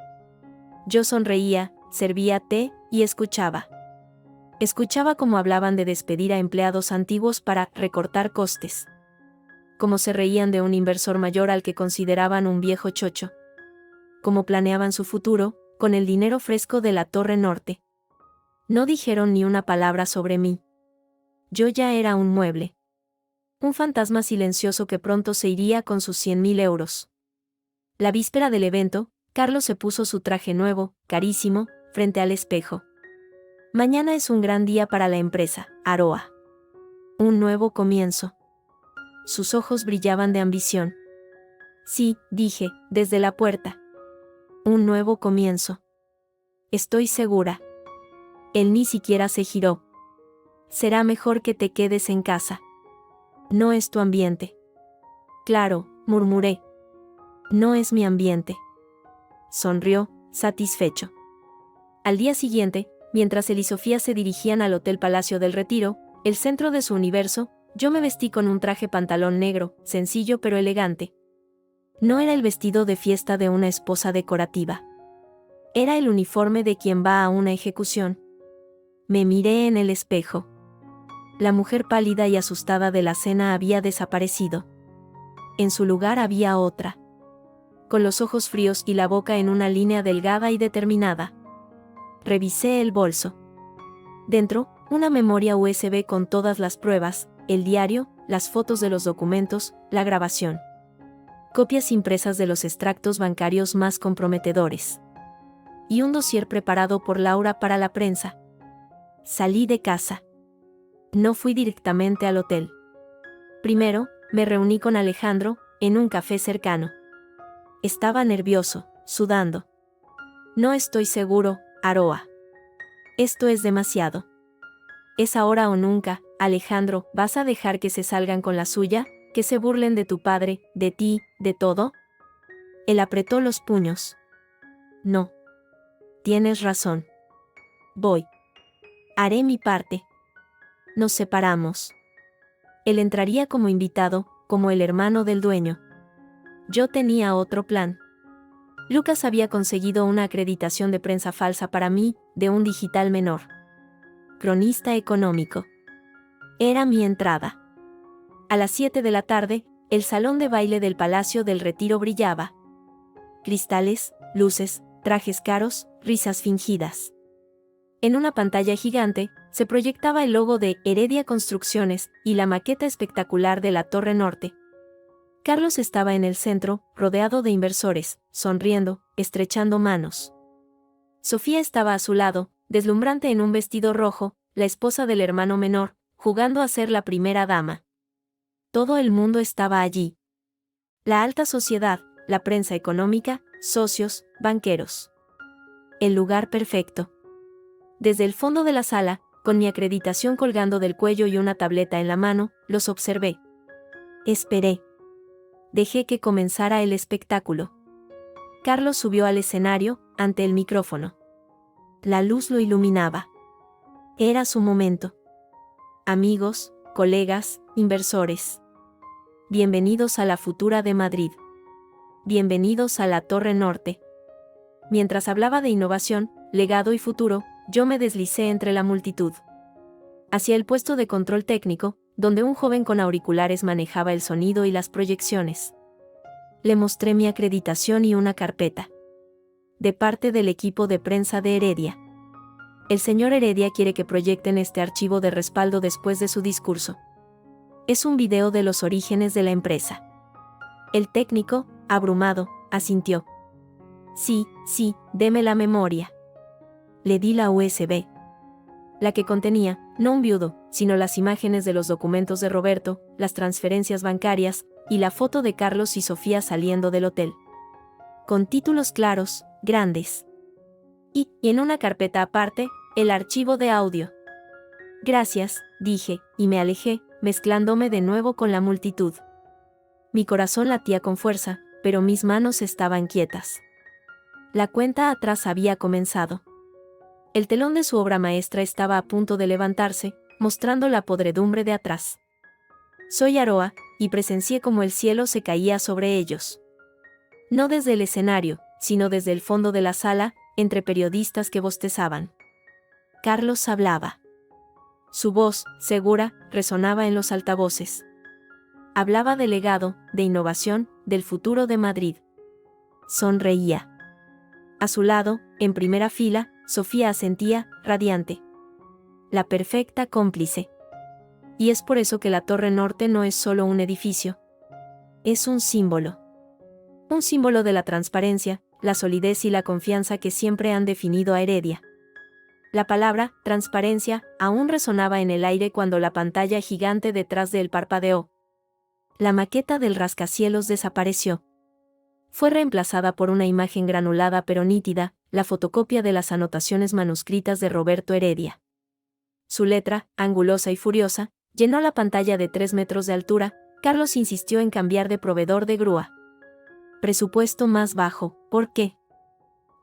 Yo sonreía, servía té y escuchaba. Escuchaba cómo hablaban de despedir a empleados antiguos para recortar costes. Cómo se reían de un inversor mayor al que consideraban un viejo chocho. Cómo planeaban su futuro, con el dinero fresco de la Torre Norte. No dijeron ni una palabra sobre mí. Yo ya era un mueble. Un fantasma silencioso que pronto se iría con sus 100.000 euros. La víspera del evento, Carlos se puso su traje nuevo, carísimo, frente al espejo. Mañana es un gran día para la empresa, Aroa. Un nuevo comienzo. Sus ojos brillaban de ambición. Sí, dije, desde la puerta. Un nuevo comienzo. Estoy segura. Él ni siquiera se giró. Será mejor que te quedes en casa. No es tu ambiente. Claro, murmuré. No es mi ambiente. Sonrió, satisfecho. Al día siguiente, mientras él y Sofía se dirigían al Hotel Palacio del Retiro, el centro de su universo, yo me vestí con un traje pantalón negro, sencillo pero elegante. No era el vestido de fiesta de una esposa decorativa. Era el uniforme de quien va a una ejecución. Me miré en el espejo. La mujer pálida y asustada de la cena había desaparecido. En su lugar había otra. Con los ojos fríos y la boca en una línea delgada y determinada. Revisé el bolso. Dentro, una memoria USB con todas las pruebas, el diario, las fotos de los documentos, la grabación. Copias impresas de los extractos bancarios más comprometedores. Y un dossier preparado por Laura para la prensa. Salí de casa. No fui directamente al hotel. Primero, me reuní con Alejandro, en un café cercano. Estaba nervioso, sudando. No estoy seguro, Aroa. Esto es demasiado. Es ahora o nunca, Alejandro, ¿vas a dejar que se salgan con la suya, que se burlen de tu padre, de ti, de todo? Él apretó los puños. No. Tienes razón. Voy. Haré mi parte. Nos separamos. Él entraría como invitado, como el hermano del dueño. Yo tenía otro plan. Lucas había conseguido una acreditación de prensa falsa para mí, de un digital menor. Cronista económico. Era mi entrada. A las 7 de la tarde, el salón de baile del Palacio del Retiro brillaba. Cristales, luces, trajes caros, risas fingidas. En una pantalla gigante, se proyectaba el logo de Heredia Construcciones y la maqueta espectacular de la Torre Norte. Carlos estaba en el centro, rodeado de inversores, sonriendo, estrechando manos. Sofía estaba a su lado, deslumbrante en un vestido rojo, la esposa del hermano menor, jugando a ser la primera dama. Todo el mundo estaba allí. La alta sociedad, la prensa económica, socios, banqueros. El lugar perfecto. Desde el fondo de la sala, con mi acreditación colgando del cuello y una tableta en la mano, los observé. Esperé. Dejé que comenzara el espectáculo. Carlos subió al escenario, ante el micrófono. La luz lo iluminaba. Era su momento. Amigos, colegas, inversores. Bienvenidos a la Futura de Madrid. Bienvenidos a la Torre Norte. Mientras hablaba de innovación, legado y futuro, yo me deslicé entre la multitud. Hacia el puesto de control técnico, donde un joven con auriculares manejaba el sonido y las proyecciones. Le mostré mi acreditación y una carpeta. De parte del equipo de prensa de Heredia. El señor Heredia quiere que proyecten este archivo de respaldo después de su discurso. Es un video de los orígenes de la empresa. El técnico, abrumado, asintió. Sí, deme la memoria. Le di la USB. La que contenía, no un viudo, sino las imágenes de los documentos de Roberto, las transferencias bancarias, y la foto de Carlos y Sofía saliendo del hotel. Con títulos claros, grandes. Y en una carpeta aparte, el archivo de audio. Gracias, dije, y me alejé, mezclándome de nuevo con la multitud. Mi corazón latía con fuerza, pero mis manos estaban quietas. La cuenta atrás había comenzado. El telón de su obra maestra estaba a punto de levantarse, mostrando la podredumbre de atrás. Soy Aroa, y presencié cómo el cielo se caía sobre ellos. No desde el escenario, sino desde el fondo de la sala, entre periodistas que bostezaban. Carlos hablaba. Su voz, segura, resonaba en los altavoces. Hablaba de legado, de innovación, del futuro de Madrid. Sonreía. A su lado, en primera fila, Sofía asentía, radiante. La perfecta cómplice. Y es por eso que la Torre Norte no es solo un edificio. Es un símbolo. Un símbolo de la transparencia, la solidez y la confianza que siempre han definido a Heredia. La palabra, transparencia, aún resonaba en el aire cuando la pantalla gigante detrás de él parpadeó. La maqueta del rascacielos desapareció. Fue reemplazada por una imagen granulada pero nítida, la fotocopia de las anotaciones manuscritas de Roberto Heredia. Su letra, angulosa y furiosa, llenó la pantalla de 3 metros de altura. Carlos insistió en cambiar de proveedor de grúa. Presupuesto más bajo, ¿por qué?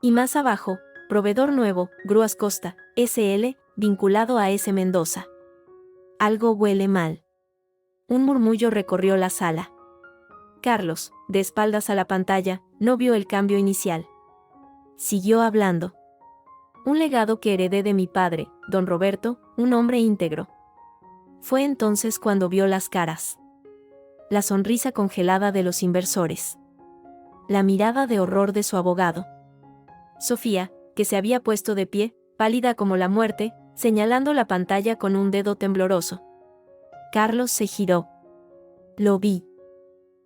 Y más abajo, proveedor nuevo, Grúas Costa, SL, vinculado a S. Mendoza. Algo huele mal. Un murmullo recorrió la sala. Carlos, de espaldas a la pantalla, no vio el cambio inicial. Siguió hablando. Un legado que heredé de mi padre, don Roberto, un hombre íntegro. Fue entonces cuando vio las caras. La sonrisa congelada de los inversores. La mirada de horror de su abogado. Sofía, que se había puesto de pie, pálida como la muerte, señalando la pantalla con un dedo tembloroso. Carlos se giró. Lo vi.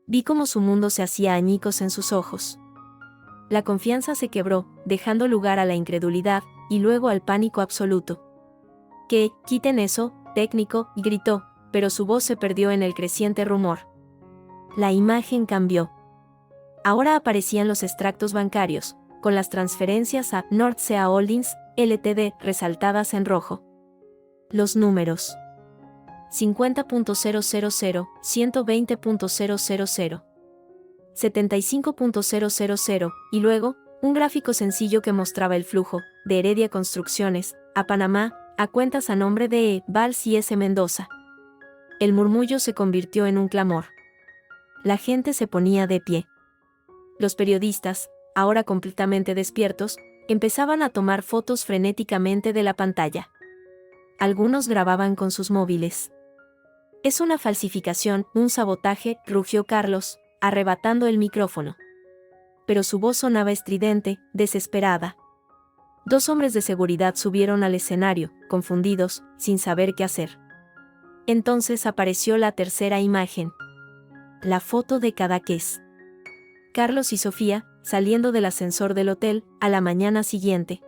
Vi cómo su mundo se hacía añicos en sus ojos. La confianza se quebró, dejando lugar a la incredulidad, y luego al pánico absoluto. «¡Que, quiten eso, técnico!», gritó, pero su voz se perdió en el creciente rumor. La imagen cambió. Ahora aparecían los extractos bancarios, con las transferencias a Nordsea Holdings, Ltd, resaltadas en rojo. Los números. 50.000, 120.000. 75.000, y luego, un gráfico sencillo que mostraba el flujo, de Heredia Construcciones, a Panamá, a cuentas a nombre de Valls y S. Mendoza. El murmullo se convirtió en un clamor. La gente se ponía de pie. Los periodistas, ahora completamente despiertos, empezaban a tomar fotos frenéticamente de la pantalla. Algunos grababan con sus móviles. Es una falsificación, un sabotaje, rugió Carlos, arrebatando el micrófono. Pero su voz sonaba estridente, desesperada. Dos hombres de seguridad subieron al escenario, confundidos, sin saber qué hacer. Entonces apareció la tercera imagen. La foto de Cadaqués. Carlos y Sofía, saliendo del ascensor del hotel, a la mañana siguiente.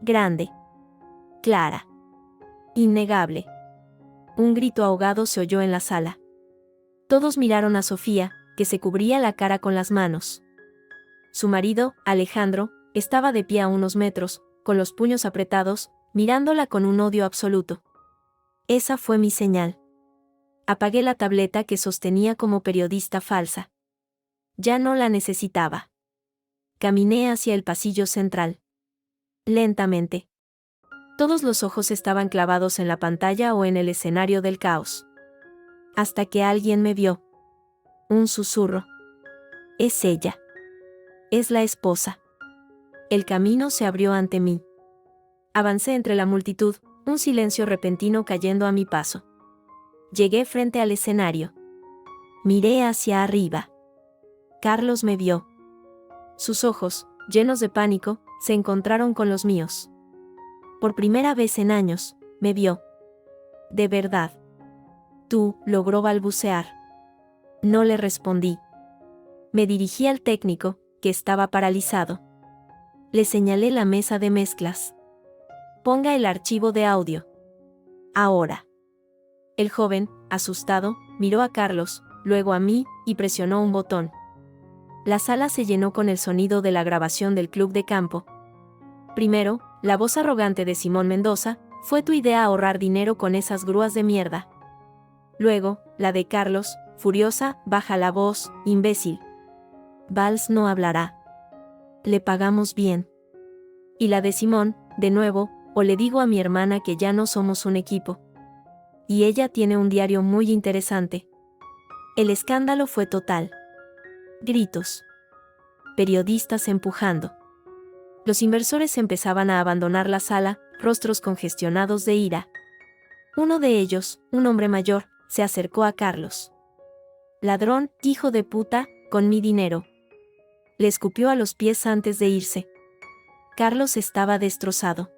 Grande. Clara. Innegable. Un grito ahogado se oyó en la sala. Todos miraron a Sofía, que se cubría la cara con las manos. Su marido, Alejandro, estaba de pie a unos metros, con los puños apretados, mirándola con un odio absoluto. Esa fue mi señal. Apagué la tableta que sostenía como periodista falsa. Ya no la necesitaba. Caminé hacia el pasillo central. Lentamente. Todos los ojos estaban clavados en la pantalla o en el escenario del caos. Hasta que alguien me vio. Un susurro. Es ella. Es la esposa. El camino se abrió ante mí. Avancé entre la multitud, un silencio repentino cayendo a mi paso. Llegué frente al escenario. Miré hacia arriba. Carlos me vio. Sus ojos, llenos de pánico, se encontraron con los míos. Por primera vez en años, me vio. De verdad. Tú, logró balbucear. No le respondí. Me dirigí al técnico, que estaba paralizado. Le señalé la mesa de mezclas. Ponga el archivo de audio. Ahora. El joven, asustado, miró a Carlos, luego a mí, y presionó un botón. La sala se llenó con el sonido de la grabación del club de campo. Primero, la voz arrogante de Simón Mendoza, fue tu idea ahorrar dinero con esas grúas de mierda. Luego, la de Carlos, furiosa, baja la voz, imbécil. Valls no hablará. Le pagamos bien. Y la de Simón, de nuevo, o le digo a mi hermana que ya no somos un equipo. Y ella tiene un diario muy interesante. El escándalo fue total. Gritos. Periodistas empujando. Los inversores empezaban a abandonar la sala, rostros congestionados de ira. Uno de ellos, un hombre mayor, se acercó a Carlos. Ladrón, hijo de puta, con mi dinero. Le escupió a los pies antes de irse. Carlos estaba destrozado.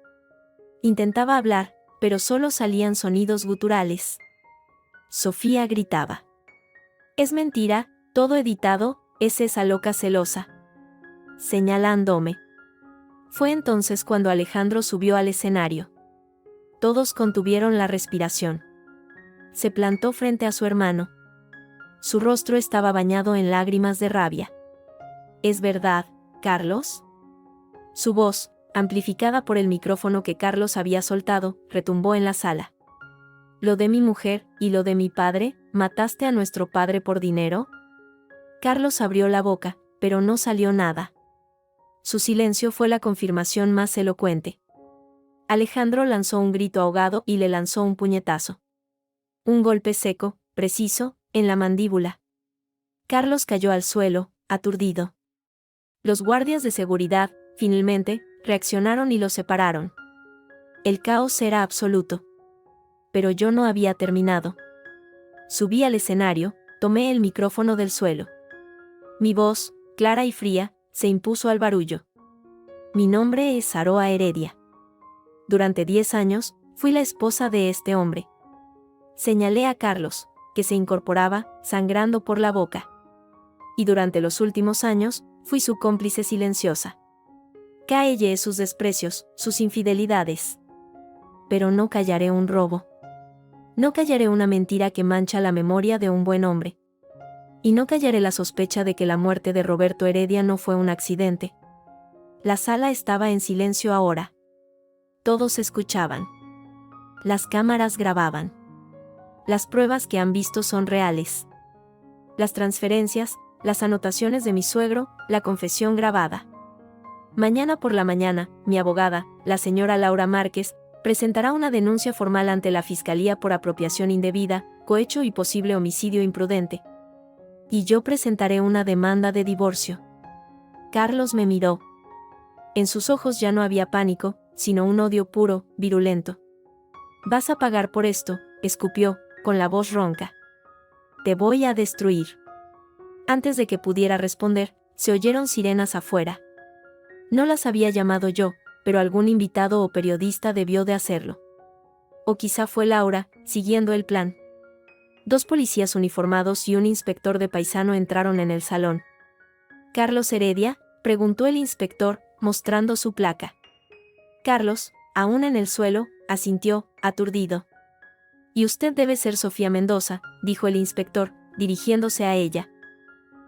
Intentaba hablar, pero solo salían sonidos guturales. Sofía gritaba. Es mentira, todo editado, es esa loca celosa. Señalándome. Fue entonces cuando Alejandro subió al escenario. Todos contuvieron la respiración. Se plantó frente a su hermano. Su rostro estaba bañado en lágrimas de rabia. ¿Es verdad, Carlos? Su voz, amplificada por el micrófono que Carlos había soltado, retumbó en la sala. ¿Lo de mi mujer y lo de mi padre? ¿Mataste a nuestro padre por dinero? Carlos abrió la boca, pero no salió nada. Su silencio fue la confirmación más elocuente. Alejandro lanzó un grito ahogado y le lanzó un puñetazo. Un golpe seco, preciso, en la mandíbula. Carlos cayó al suelo, aturdido. Los guardias de seguridad, finalmente, reaccionaron y lo separaron. El caos era absoluto. Pero yo no había terminado. Subí al escenario, tomé el micrófono del suelo. Mi voz, clara y fría, se impuso al barullo. Mi nombre es Aroa Heredia. Durante 10 años, fui la esposa de este hombre. Señalé a Carlos, que se incorporaba, sangrando por la boca. Y durante los últimos años, fui su cómplice silenciosa. Callé sus desprecios, sus infidelidades. Pero no callaré un robo. No callaré una mentira que mancha la memoria de un buen hombre. Y no callaré la sospecha de que la muerte de Roberto Heredia no fue un accidente. La sala estaba en silencio ahora. Todos escuchaban. Las cámaras grababan. Las pruebas que han visto son reales. Las transferencias, las anotaciones de mi suegro, la confesión grabada. Mañana por la mañana, mi abogada, la señora Laura Márquez, presentará una denuncia formal ante la Fiscalía por apropiación indebida, cohecho y posible homicidio imprudente. Y yo presentaré una demanda de divorcio. Carlos me miró. En sus ojos ya no había pánico, sino un odio puro, virulento. «Vas a pagar por esto», escupió, con la voz ronca. «Te voy a destruir». Antes de que pudiera responder, se oyeron sirenas afuera. No las había llamado yo, pero algún invitado o periodista debió de hacerlo. O quizá fue Laura, siguiendo el plan. 2 policías uniformados y un inspector de paisano entraron en el salón. «¿Carlos Heredia?», preguntó el inspector, mostrando su placa. Carlos, aún en el suelo, asintió, aturdido. «Y usted debe ser Sofía Mendoza», dijo el inspector, dirigiéndose a ella.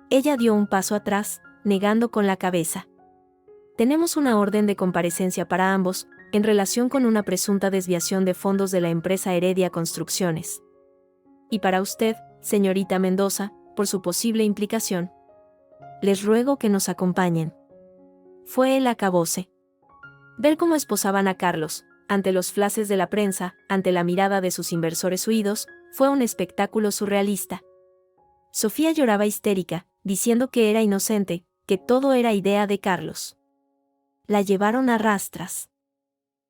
Ella dio un paso atrás, negando con la cabeza. «Tenemos una orden de comparecencia para ambos, en relación con una presunta desviación de fondos de la empresa Heredia Construcciones. Y para usted, señorita Mendoza, por su posible implicación. Les ruego que nos acompañen». Fue el acabose. Ver cómo esposaban a Carlos, ante los flashes de la prensa, ante la mirada de sus inversores huidos, fue un espectáculo surrealista. Sofía lloraba histérica, diciendo que era inocente, que todo era idea de Carlos. La llevaron a rastras.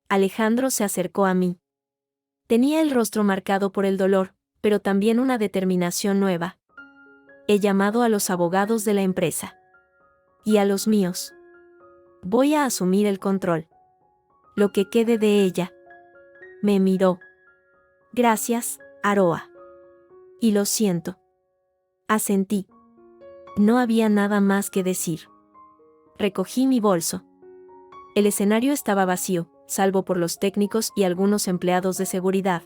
Alejandro se acercó a mí. Tenía el rostro marcado por el dolor, pero también una determinación nueva. «He llamado a los abogados de la empresa. Y a los míos. Voy a asumir el control. Lo que quede de ella». Me miró. «Gracias, Aroa. Y lo siento». Asentí. No había nada más que decir. Recogí mi bolso. El escenario estaba vacío, salvo por los técnicos y algunos empleados de seguridad.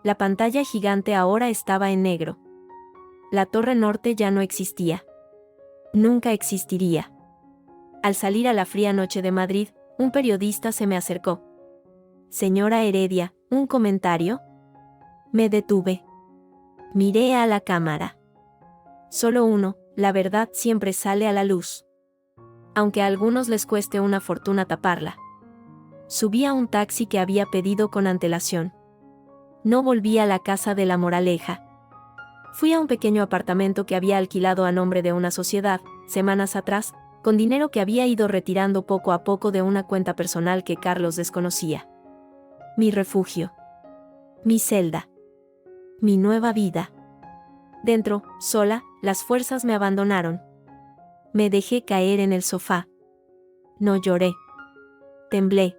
La pantalla gigante ahora estaba en negro. La Torre Norte ya no existía. Nunca existiría. Al salir a la fría noche de Madrid, un periodista se me acercó. «Señora Heredia, ¿un comentario?». Me detuve. Miré a la cámara. Solo uno, la verdad siempre sale a la luz. Aunque a algunos les cueste una fortuna taparla. Subí a un taxi que había pedido con antelación. No volví a la casa de La Moraleja. Fui a un pequeño apartamento que había alquilado a nombre de una sociedad, semanas atrás, con dinero que había ido retirando poco a poco de una cuenta personal que Carlos desconocía. Mi refugio. Mi celda. Mi nueva vida. Dentro, sola, las fuerzas me abandonaron. Me dejé caer en el sofá. No lloré. Temblé.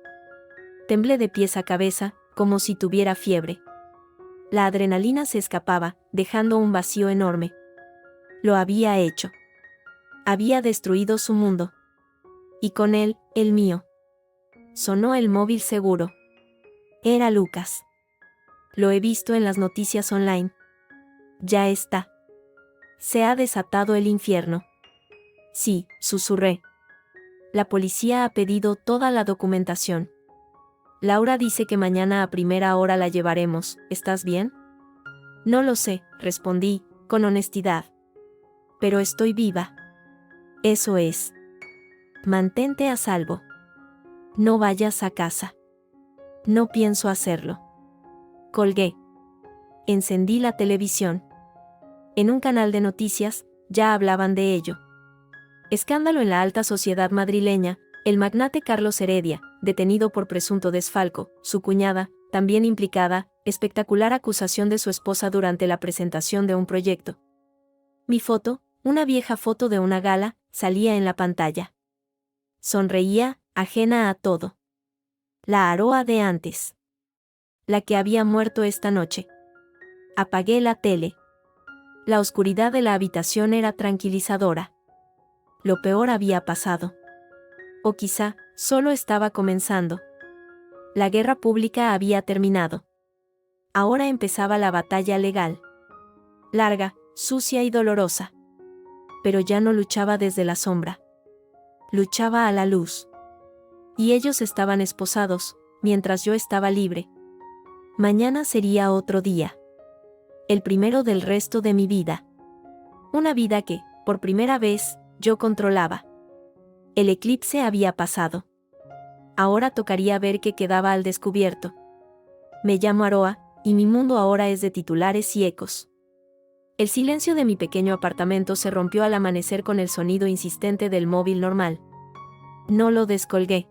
Temblé de pies a cabeza, como si tuviera fiebre. La adrenalina se escapaba, dejando un vacío enorme. Lo había hecho. Había destruido su mundo. Y con él, el mío. Sonó el móvil seguro. Era Lucas. Lo he visto en las noticias online. Ya está. Se ha desatado el infierno. Sí, susurré. La policía ha pedido toda la documentación. Laura dice que mañana a primera hora la llevaremos, ¿estás bien? No lo sé, respondí, con honestidad. Pero estoy viva. Eso es. Mantente a salvo. No vayas a casa. No pienso hacerlo. Colgué. Encendí la televisión. En un canal de noticias, ya hablaban de ello. Escándalo en la alta sociedad madrileña, el magnate Carlos Heredia, detenido por presunto desfalco, su cuñada, también implicada, espectacular acusación de su esposa durante la presentación de un proyecto. Mi foto, una vieja foto de una gala, salía en la pantalla. Sonreía, ajena a todo. La Aroa de antes. La que había muerto esta noche. Apagué la tele. La oscuridad de la habitación era tranquilizadora. Lo peor había pasado. O quizá, solo estaba comenzando. La guerra pública había terminado. Ahora empezaba la batalla legal. Larga, sucia y dolorosa. Pero ya no luchaba desde la sombra. Luchaba a la luz. Y ellos estaban esposados, mientras yo estaba libre. Mañana sería otro día. El primero del resto de mi vida. Una vida que, Por primera vez, yo controlaba. El eclipse había pasado. Ahora tocaría ver qué quedaba al descubierto. Me llamo Aroa, y mi mundo ahora es de titulares y ecos. El silencio de mi pequeño apartamento se rompió al amanecer con el sonido insistente del móvil normal. No lo descolgué.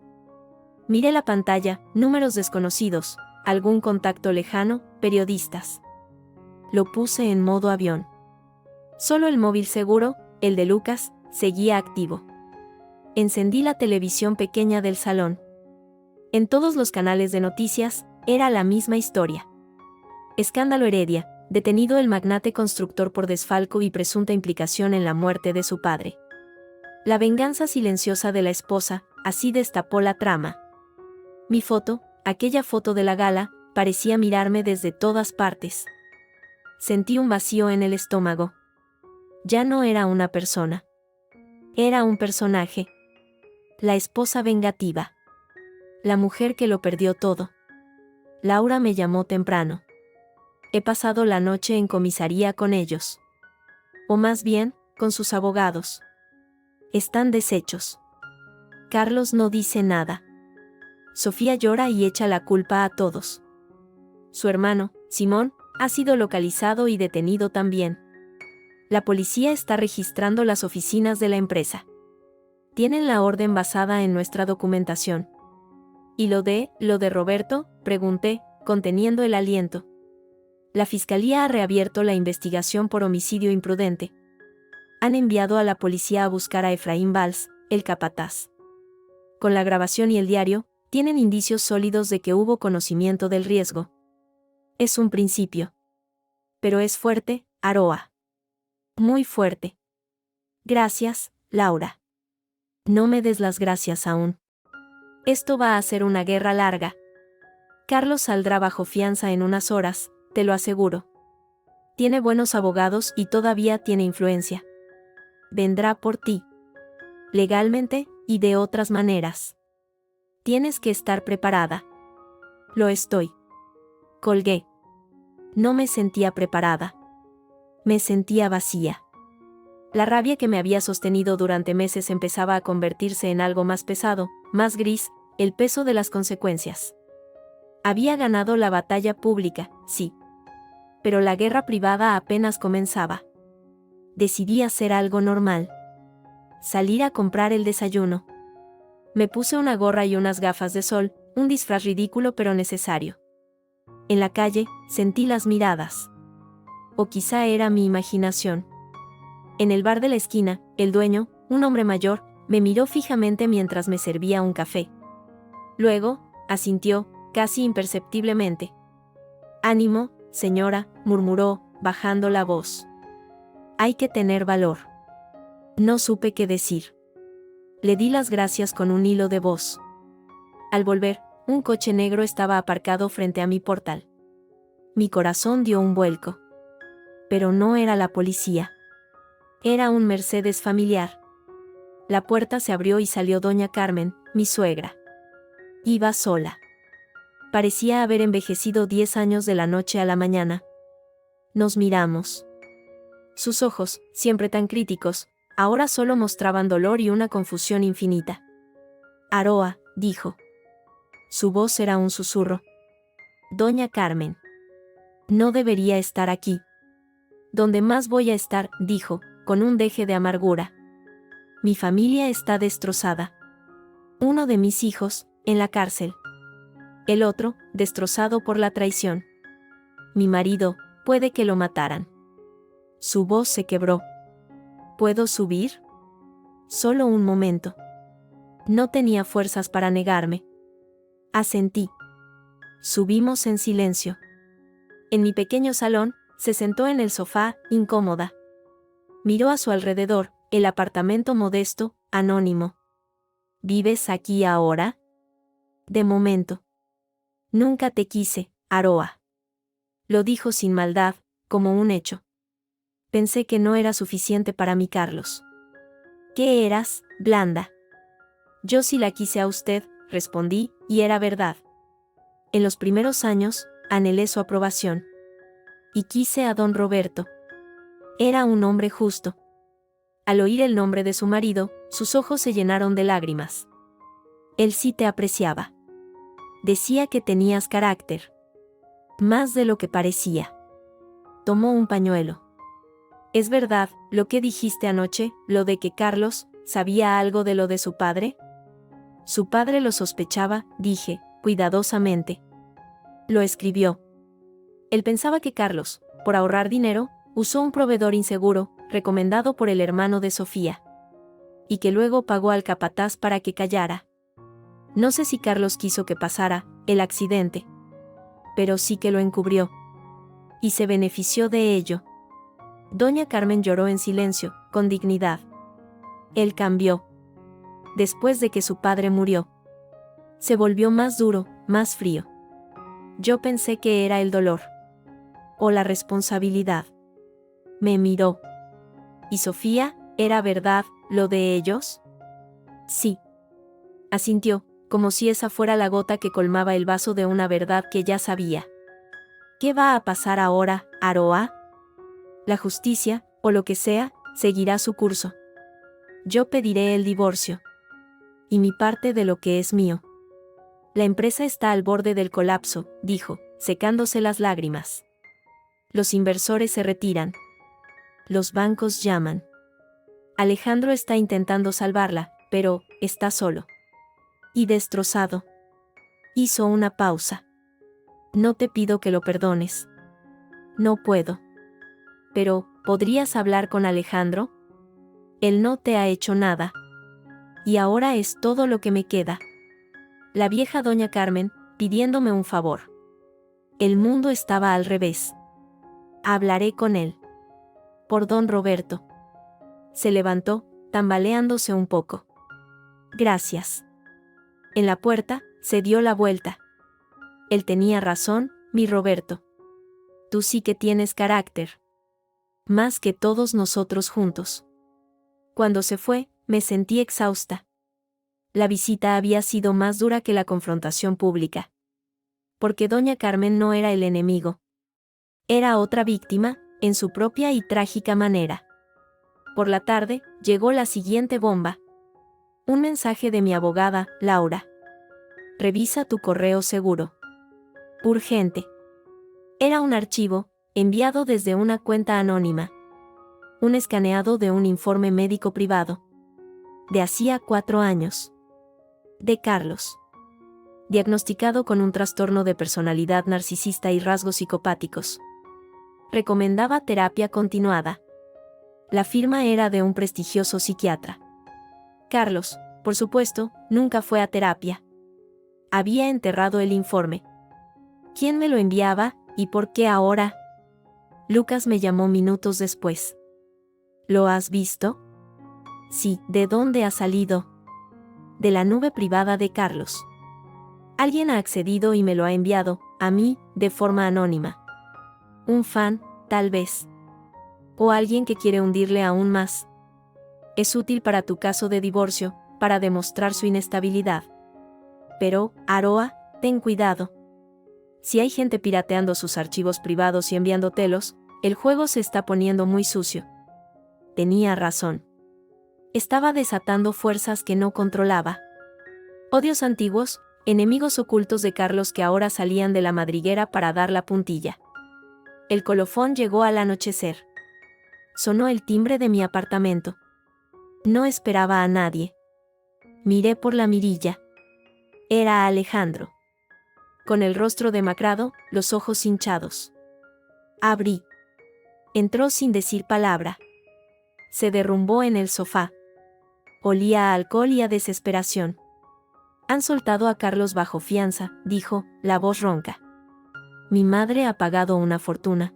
Miré la pantalla, números desconocidos, algún contacto lejano, periodistas. Lo puse en modo avión. Solo el móvil seguro, el de Lucas, seguía activo. Encendí la televisión pequeña del salón. En todos los canales de noticias, era la misma historia. Escándalo Heredia, detenido el magnate constructor por desfalco y presunta implicación en la muerte de su padre. La venganza silenciosa de la esposa, así destapó la trama. Mi foto, aquella foto de la gala, parecía mirarme desde todas partes. Sentí un vacío en el estómago. Ya no era una persona. Era un personaje. La esposa vengativa. La mujer que lo perdió todo. Laura me llamó temprano. He pasado la noche en comisaría con ellos. O más bien, con sus abogados. Están deshechos. Carlos no dice nada. Sofía llora y echa la culpa a todos. Su hermano, Simón, ha sido localizado y detenido también. La policía está registrando las oficinas de la empresa. Tienen la orden basada en nuestra documentación. ¿Y lo de Roberto?, pregunté, conteniendo el aliento. La fiscalía ha reabierto la investigación por homicidio imprudente. Han enviado a la policía a buscar a Efraín Valls, el capataz. Con la grabación y el diario, tienen indicios sólidos de que hubo conocimiento del riesgo. Es un principio. Pero es fuerte, Aroa. Muy fuerte. Gracias, Laura. No me des las gracias aún. Esto va a ser una guerra larga. Carlos saldrá bajo fianza en unas horas, te lo aseguro. Tiene buenos abogados y todavía tiene influencia. Vendrá por ti. Legalmente, y de otras maneras. Tienes que estar preparada. Lo estoy. Colgué. No me sentía preparada. Me sentía vacía. La rabia que me había sostenido durante meses empezaba a convertirse en algo más pesado, más gris, el peso de las consecuencias. Había ganado la batalla pública, sí. Pero la guerra privada apenas comenzaba. Decidí hacer algo normal. Salir a comprar el desayuno. Me puse una gorra y unas gafas de sol, un disfraz ridículo pero necesario. En la calle, sentí las miradas. O quizá era mi imaginación. En el bar de la esquina, el dueño, un hombre mayor, me miró fijamente mientras me servía un café. Luego, asintió, casi imperceptiblemente. «Ánimo, señora», murmuró, bajando la voz. «Hay que tener valor». No supe qué decir. Le di las gracias con un hilo de voz. Al volver, un coche negro estaba aparcado frente a mi portal. Mi corazón dio un vuelco. Pero no era la policía. Era un Mercedes familiar. La puerta se abrió y salió doña Carmen, mi suegra. Iba sola. Parecía haber envejecido 10 años de la noche a la mañana. Nos miramos. Sus ojos, siempre tan críticos, ahora solo mostraban dolor y una confusión infinita. «Aroa», dijo. Su voz era un susurro. «Doña Carmen. No debería estar aquí». «¿Dónde más voy a estar?», dijo, con un deje de amargura. «Mi familia está destrozada. Uno de mis hijos, en la cárcel. El otro, destrozado por la traición. Mi marido, puede que lo mataran». Su voz se quebró. «¿Puedo subir?». Solo un momento. No tenía fuerzas para negarme. Asentí. Subimos en silencio. En mi pequeño salón, se sentó en el sofá, incómoda. Miró a su alrededor, el apartamento modesto, anónimo. «¿Vives aquí ahora?». «De momento». «Nunca te quise, Aroa». Lo dijo sin maldad, como un hecho. Pensé que no era suficiente para mí, Carlos. «¿Qué eras, blanda?». «Yo sí la quise a usted», respondí, y era verdad. En los primeros años, anhelé su aprobación. Y quise a don Roberto. Era un hombre justo. Al oír el nombre de su marido, sus ojos se llenaron de lágrimas. Él sí te apreciaba. Decía que tenías carácter. Más de lo que parecía. Tomó un pañuelo. ¿Es verdad, lo que dijiste anoche, lo de que Carlos sabía algo de lo de su padre? Su padre lo sospechaba, dije, cuidadosamente. Lo escribió. Él pensaba que Carlos, por ahorrar dinero, usó un proveedor inseguro, recomendado por el hermano de Sofía. Y que luego pagó al capataz para que callara. No sé si Carlos quiso que pasara el accidente. Pero sí que lo encubrió. Y se benefició de ello. Doña Carmen lloró en silencio, con dignidad. Él cambió. Después de que su padre murió. Se volvió más duro, más frío. Yo pensé que era el dolor. O la responsabilidad. Me miró. ¿Y Sofía, era verdad, lo de ellos? Sí. Asintió, como si esa fuera la gota que colmaba el vaso de una verdad que ya sabía. ¿Qué va a pasar ahora, Aroa? La justicia, o lo que sea, seguirá su curso. Yo pediré el divorcio. Y mi parte de lo que es mío. La empresa está al borde del colapso, dijo, secándose las lágrimas. Los inversores se retiran. Los bancos llaman. Alejandro está intentando salvarla, pero está solo. Y destrozado. Hizo una pausa. No te pido que lo perdones. No puedo. Pero, ¿podrías hablar con Alejandro? Él no te ha hecho nada. Y ahora es todo lo que me queda. La vieja doña Carmen, pidiéndome un favor. El mundo estaba al revés. Hablaré con él. Por don Roberto. Se levantó, tambaleándose un poco. Gracias. En la puerta, se dio la vuelta. Él tenía razón, mi Roberto. Tú sí que tienes carácter. Más que todos nosotros juntos. Cuando se fue, me sentí exhausta. La visita había sido más dura que la confrontación pública. Porque doña Carmen no era el enemigo. Era otra víctima, en su propia y trágica manera. Por la tarde, llegó la siguiente bomba. Un mensaje de mi abogada, Laura. Revisa tu correo seguro. Urgente. Era un archivo, enviado desde una cuenta anónima. Un escaneado de un informe médico privado. De hacía 4 años. De Carlos. Diagnosticado con un trastorno de personalidad narcisista y rasgos psicopáticos. Recomendaba terapia continuada. La firma era de un prestigioso psiquiatra. Carlos, por supuesto, nunca fue a terapia. Había enterrado el informe. ¿Quién me lo enviaba, y por qué ahora? Lucas me llamó minutos después. ¿Lo has visto? Sí, ¿de dónde ha salido? De la nube privada de Carlos. Alguien ha accedido y me lo ha enviado, a mí, de forma anónima. Un fan, tal vez. O alguien que quiere hundirle aún más. Es útil para tu caso de divorcio, para demostrar su inestabilidad. Pero, Aroa, ten cuidado. Si hay gente pirateando sus archivos privados y enviando telos, el juego se está poniendo muy sucio. Tenía razón. Estaba desatando fuerzas que no controlaba. Odios antiguos, enemigos ocultos de Carlos que ahora salían de la madriguera para dar la puntilla. El colofón llegó al anochecer. Sonó el timbre de mi apartamento. No esperaba a nadie. Miré por la mirilla. Era Alejandro. Con el rostro demacrado, los ojos hinchados. Abrí. Entró sin decir palabra. Se derrumbó en el sofá. Olía a alcohol y a desesperación. Han soltado a Carlos bajo fianza, dijo, la voz ronca. Mi madre ha pagado una fortuna.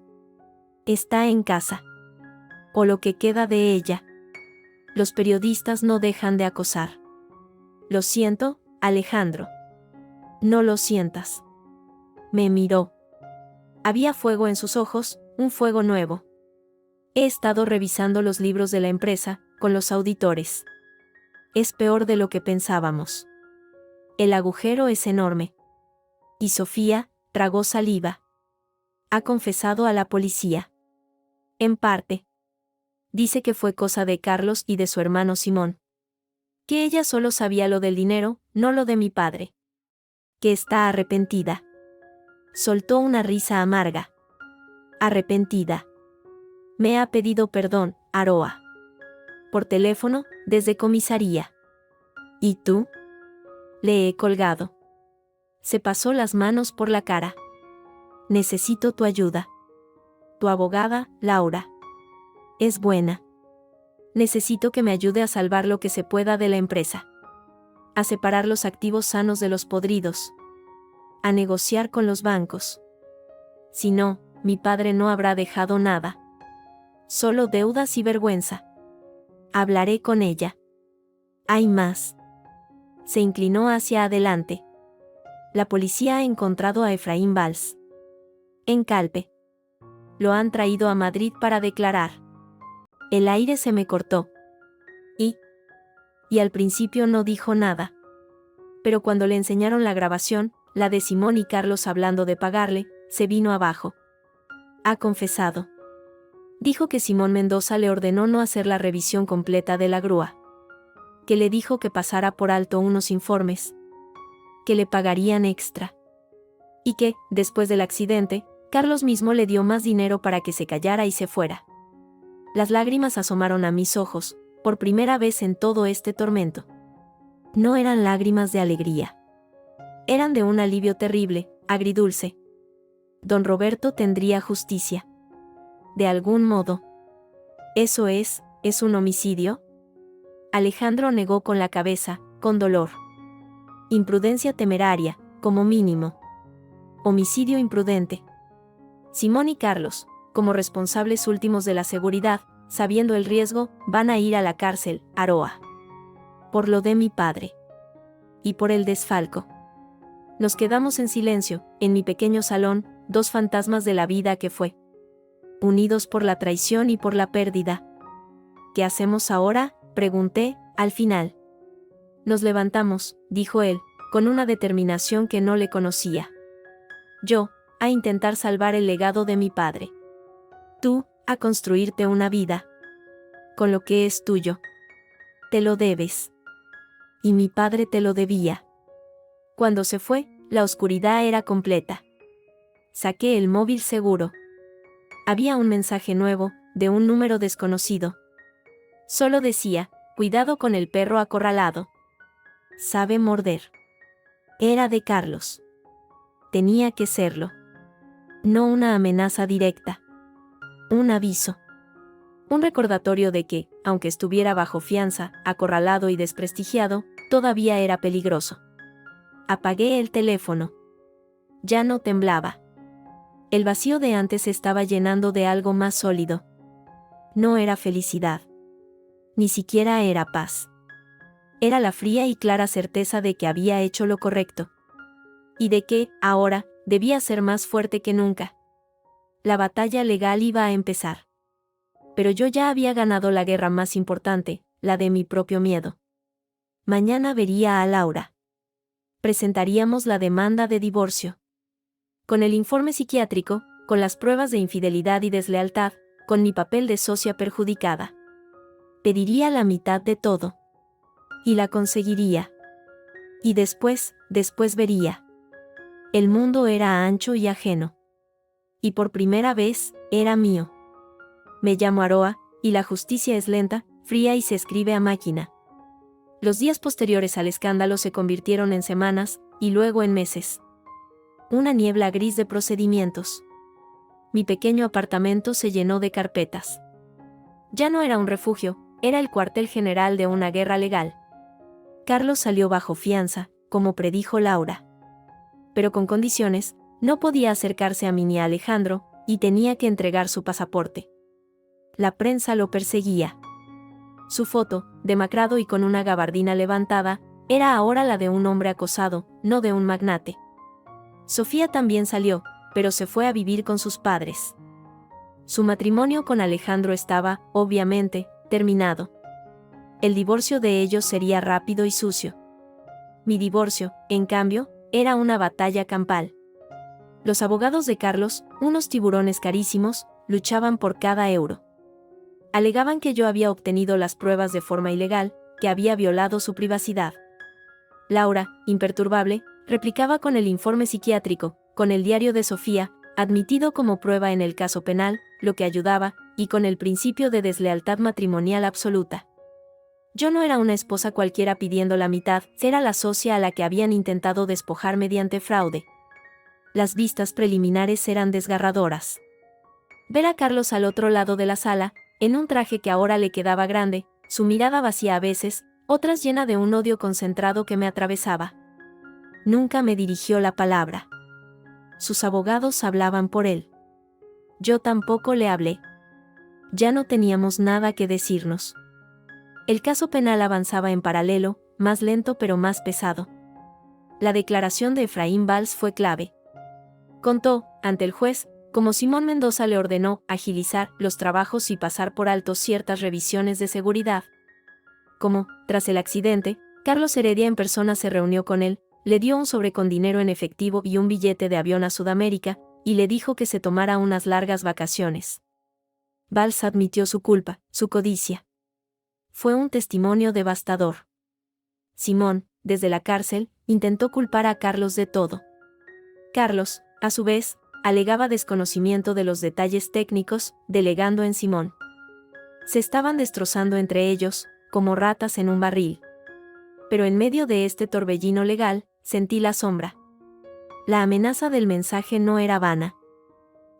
Está en casa. O lo que queda de ella. Los periodistas no dejan de acosar. Lo siento, Alejandro. No lo sientas. Me miró. Había fuego en sus ojos, un fuego nuevo. He estado revisando los libros de la empresa, con los auditores. Es peor de lo que pensábamos. El agujero es enorme. Y Sofía, tragó saliva. Ha confesado a la policía. En parte. Dice que fue cosa de Carlos y de su hermano Simón. Que ella solo sabía lo del dinero, no lo de mi padre. Que está arrepentida. Soltó una risa amarga. Arrepentida. Me ha pedido perdón, Aroa. Por teléfono, desde comisaría. ¿Y tú? Le he colgado. Se pasó las manos por la cara. Necesito tu ayuda. Tu abogada, Laura. Es buena. Necesito que me ayude a salvar lo que se pueda de la empresa. A separar los activos sanos de los podridos. A negociar con los bancos. Si no, mi padre no habrá dejado nada. Solo deudas y vergüenza. Hablaré con ella. Hay más. Se inclinó hacia adelante. La policía ha encontrado a Efraín Valls. En Calpe. Lo han traído a Madrid para declarar. El aire se me cortó. Y al principio no dijo nada. Pero cuando le enseñaron la grabación, la de Simón y Carlos hablando de pagarle, se vino abajo. Ha confesado. Dijo que Simón Mendoza le ordenó no hacer la revisión completa de la grúa. Que le dijo que pasara por alto unos informes. Que le pagarían extra. Y que, después del accidente, Carlos mismo le dio más dinero para que se callara y se fuera. Las lágrimas asomaron a mis ojos, por primera vez en todo este tormento. No eran lágrimas de alegría. Eran de un alivio terrible, agridulce. Don Roberto tendría justicia. De algún modo. ¿Eso es un homicidio? Alejandro negó con la cabeza, con dolor. Imprudencia temeraria, como mínimo. Homicidio imprudente. Simón y Carlos, como responsables últimos de la seguridad, sabiendo el riesgo, van a ir a la cárcel, Aroa. Por lo de mi padre. Y por el desfalco. Nos quedamos en silencio, en mi pequeño salón, dos fantasmas de la vida que fue. Unidos por la traición y por la pérdida. ¿Qué hacemos ahora?, pregunté, al final. Nos levantamos, dijo él, con una determinación que no le conocía. Yo, a intentar salvar el legado de mi padre. Tú, a construirte una vida. Con lo que es tuyo. Te lo debes. Y mi padre te lo debía. Cuando se fue, la oscuridad era completa. Saqué el móvil seguro. Había un mensaje nuevo, de un número desconocido. Solo decía, cuidado con el perro acorralado. Sabe morder. Era de Carlos. Tenía que serlo. No una amenaza directa. Un aviso. Un recordatorio de que, aunque estuviera bajo fianza, acorralado y desprestigiado, todavía era peligroso. Apagué el teléfono. Ya no temblaba. El vacío de antes se estaba llenando de algo más sólido. No era felicidad. Ni siquiera era paz. Era la fría y clara certeza de que había hecho lo correcto. Y de que, ahora, debía ser más fuerte que nunca. La batalla legal iba a empezar. Pero yo ya había ganado la guerra más importante, la de mi propio miedo. Mañana vería a Laura. Presentaríamos la demanda de divorcio. Con el informe psiquiátrico, con las pruebas de infidelidad y deslealtad, con mi papel de socia perjudicada. Pediría la mitad de todo. Y la conseguiría. Y después vería. El mundo era ancho y ajeno. Y por primera vez, era mío. Me llamo Aroa, y la justicia es lenta, fría y se escribe a máquina. Los días posteriores al escándalo se convirtieron en semanas, y luego en meses. Una niebla gris de procedimientos. Mi pequeño apartamento se llenó de carpetas. Ya no era un refugio, era el cuartel general de una guerra legal. Carlos salió bajo fianza, como predijo Laura. Pero con condiciones, no podía acercarse a mí ni a Alejandro, y tenía que entregar su pasaporte. La prensa lo perseguía. Su foto, demacrado y con una gabardina levantada, era ahora la de un hombre acosado, no de un magnate. Sofía también salió, pero se fue a vivir con sus padres. Su matrimonio con Alejandro estaba, obviamente, terminado. El divorcio de ellos sería rápido y sucio. Mi divorcio, en cambio, era una batalla campal. Los abogados de Carlos, unos tiburones carísimos, luchaban por cada euro. Alegaban que yo había obtenido las pruebas de forma ilegal, que había violado su privacidad. Laura, imperturbable, replicaba con el informe psiquiátrico, con el diario de Sofía, admitido como prueba en el caso penal, lo que ayudaba, y con el principio de deslealtad matrimonial absoluta. Yo no era una esposa cualquiera pidiendo la mitad, era la socia a la que habían intentado despojar mediante fraude. Las vistas preliminares eran desgarradoras. Ver a Carlos al otro lado de la sala, en un traje que ahora le quedaba grande, su mirada vacía a veces, otras llena de un odio concentrado que me atravesaba. Nunca me dirigió la palabra. Sus abogados hablaban por él. Yo tampoco le hablé. Ya no teníamos nada que decirnos. El caso penal avanzaba en paralelo, más lento pero más pesado. La declaración de Efraín Valls fue clave. Contó, ante el juez, cómo Simón Mendoza le ordenó agilizar los trabajos y pasar por alto ciertas revisiones de seguridad. Como, tras el accidente, Carlos Heredia en persona se reunió con él, le dio un sobre con dinero en efectivo y un billete de avión a Sudamérica, y le dijo que se tomara unas largas vacaciones. Valls admitió su culpa, su codicia. Fue un testimonio devastador. Simón, desde la cárcel, intentó culpar a Carlos de todo. Carlos, a su vez, alegaba desconocimiento de los detalles técnicos, delegando en Simón. Se estaban destrozando entre ellos, como ratas en un barril. Pero en medio de este torbellino legal, sentí la sombra. La amenaza del mensaje no era vana.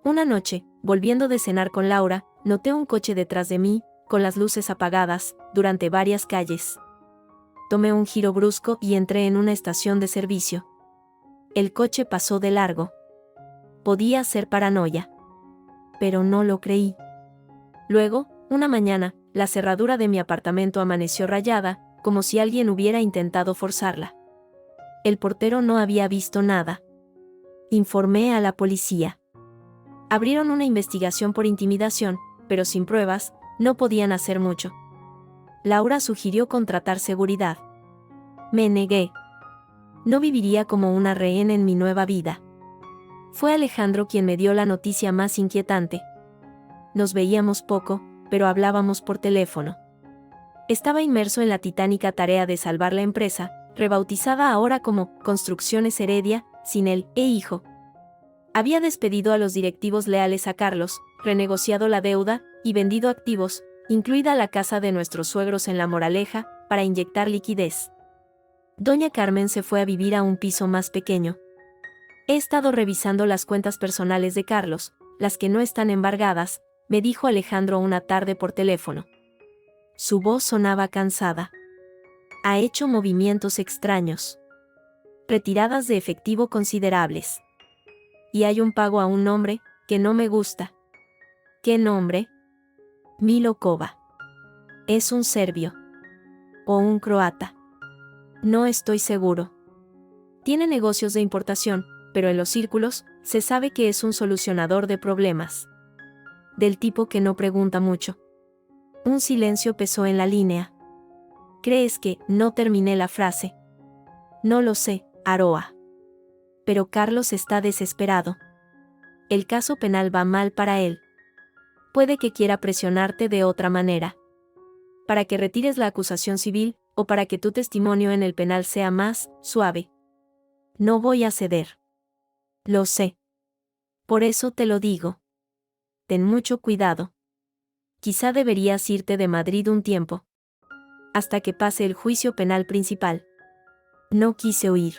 Una noche, volviendo de cenar con Laura, noté un coche detrás de mí, con las luces apagadas, durante varias calles. Tomé un giro brusco y entré en una estación de servicio. El coche pasó de largo. Podía ser paranoia. Pero no lo creí. Luego, una mañana, la cerradura de mi apartamento amaneció rayada, como si alguien hubiera intentado forzarla. El portero no había visto nada. Informé a la policía. Abrieron una investigación por intimidación, pero sin pruebas, no podían hacer mucho. Laura sugirió contratar seguridad. Me negué. No viviría como una rehén en mi nueva vida. Fue Alejandro quien me dio la noticia más inquietante. Nos veíamos poco, pero hablábamos por teléfono. Estaba inmerso en la titánica tarea de salvar la empresa, rebautizada ahora como Construcciones Heredia, sin él e hijo. Había despedido a los directivos leales a Carlos, renegociado la deuda y vendido activos, incluida la casa de nuestros suegros en La Moraleja, para inyectar liquidez. Doña Carmen se fue a vivir a un piso más pequeño. He estado revisando las cuentas personales de Carlos, las que no están embargadas, me dijo Alejandro una tarde por teléfono. Su voz sonaba cansada. Ha hecho movimientos extraños. Retiradas de efectivo considerables. Y hay un pago a un nombre, que no me gusta. ¿Qué nombre? Milo Kova. Es un serbio. O un croata. No estoy seguro. Tiene negocios de importación, pero en los círculos, se sabe que es un solucionador de problemas. Del tipo que no pregunta mucho. Un silencio pesó en la línea. ¿Crees que no terminé la frase? No lo sé, Aroa. Pero Carlos está desesperado. El caso penal va mal para él. Puede que quiera presionarte de otra manera. Para que retires la acusación civil, o para que tu testimonio en el penal sea más suave. No voy a ceder. Lo sé. Por eso te lo digo. Ten mucho cuidado. Quizá deberías irte de Madrid un tiempo. Hasta que pase el juicio penal principal. No quise huir.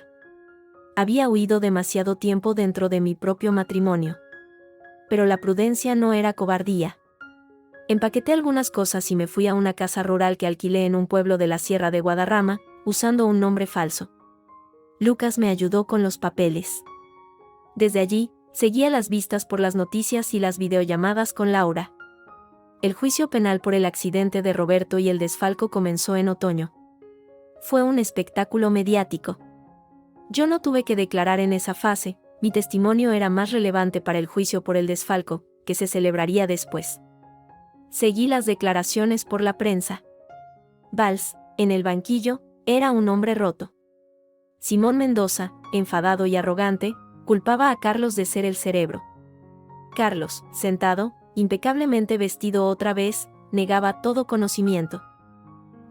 Había huido demasiado tiempo dentro de mi propio matrimonio. Pero la prudencia no era cobardía. Empaqueté algunas cosas y me fui a una casa rural que alquilé en un pueblo de la Sierra de Guadarrama, usando un nombre falso. Lucas me ayudó con los papeles. Desde allí, seguía las vistas por las noticias y las videollamadas con Laura. El juicio penal por el accidente de Roberto y el desfalco comenzó en otoño. Fue un espectáculo mediático. Yo no tuve que declarar en esa fase, mi testimonio era más relevante para el juicio por el desfalco, que se celebraría después. Seguí las declaraciones por la prensa. Valls, en el banquillo, era un hombre roto. Simón Mendoza, enfadado y arrogante, culpaba a Carlos de ser el cerebro. Carlos, sentado, impecablemente vestido otra vez, negaba todo conocimiento.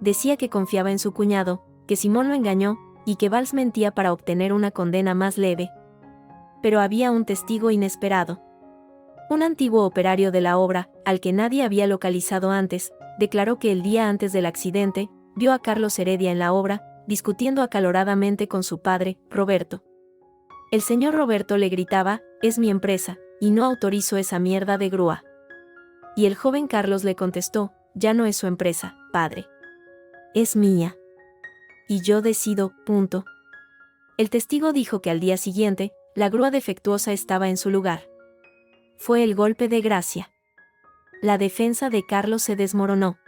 Decía que confiaba en su cuñado, que Simón lo engañó, y que Valls mentía para obtener una condena más leve. Pero había un testigo inesperado. Un antiguo operario de la obra, al que nadie había localizado antes, declaró que el día antes del accidente, vio a Carlos Heredia en la obra, discutiendo acaloradamente con su padre, Roberto. El señor Roberto le gritaba: «Es mi empresa, y no autorizo esa mierda de grúa». Y el joven Carlos le contestó: «Ya no es su empresa, padre. Es mía. Y yo decido, punto». El testigo dijo que al día siguiente, la grúa defectuosa estaba en su lugar. Fue el golpe de gracia. La defensa de Carlos se desmoronó.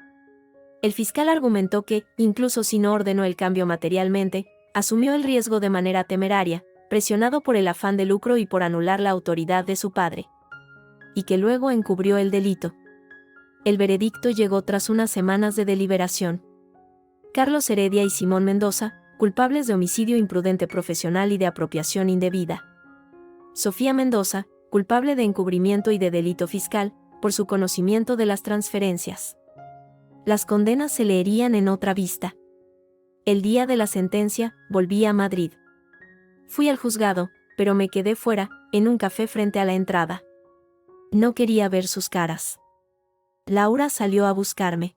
El fiscal argumentó que, incluso si no ordenó el cambio materialmente, asumió el riesgo de manera temeraria, presionado por el afán de lucro y por anular la autoridad de su padre. Y que luego encubrió el delito. El veredicto llegó tras unas semanas de deliberación. Carlos Heredia y Simón Mendoza, culpables de homicidio imprudente profesional y de apropiación indebida. Sofía Mendoza, culpable de encubrimiento y de delito fiscal, por su conocimiento de las transferencias. Las condenas se leerían en otra vista. El día de la sentencia, volví a Madrid. Fui al juzgado, pero me quedé fuera, en un café frente a la entrada. No quería ver sus caras. Laura salió a buscarme.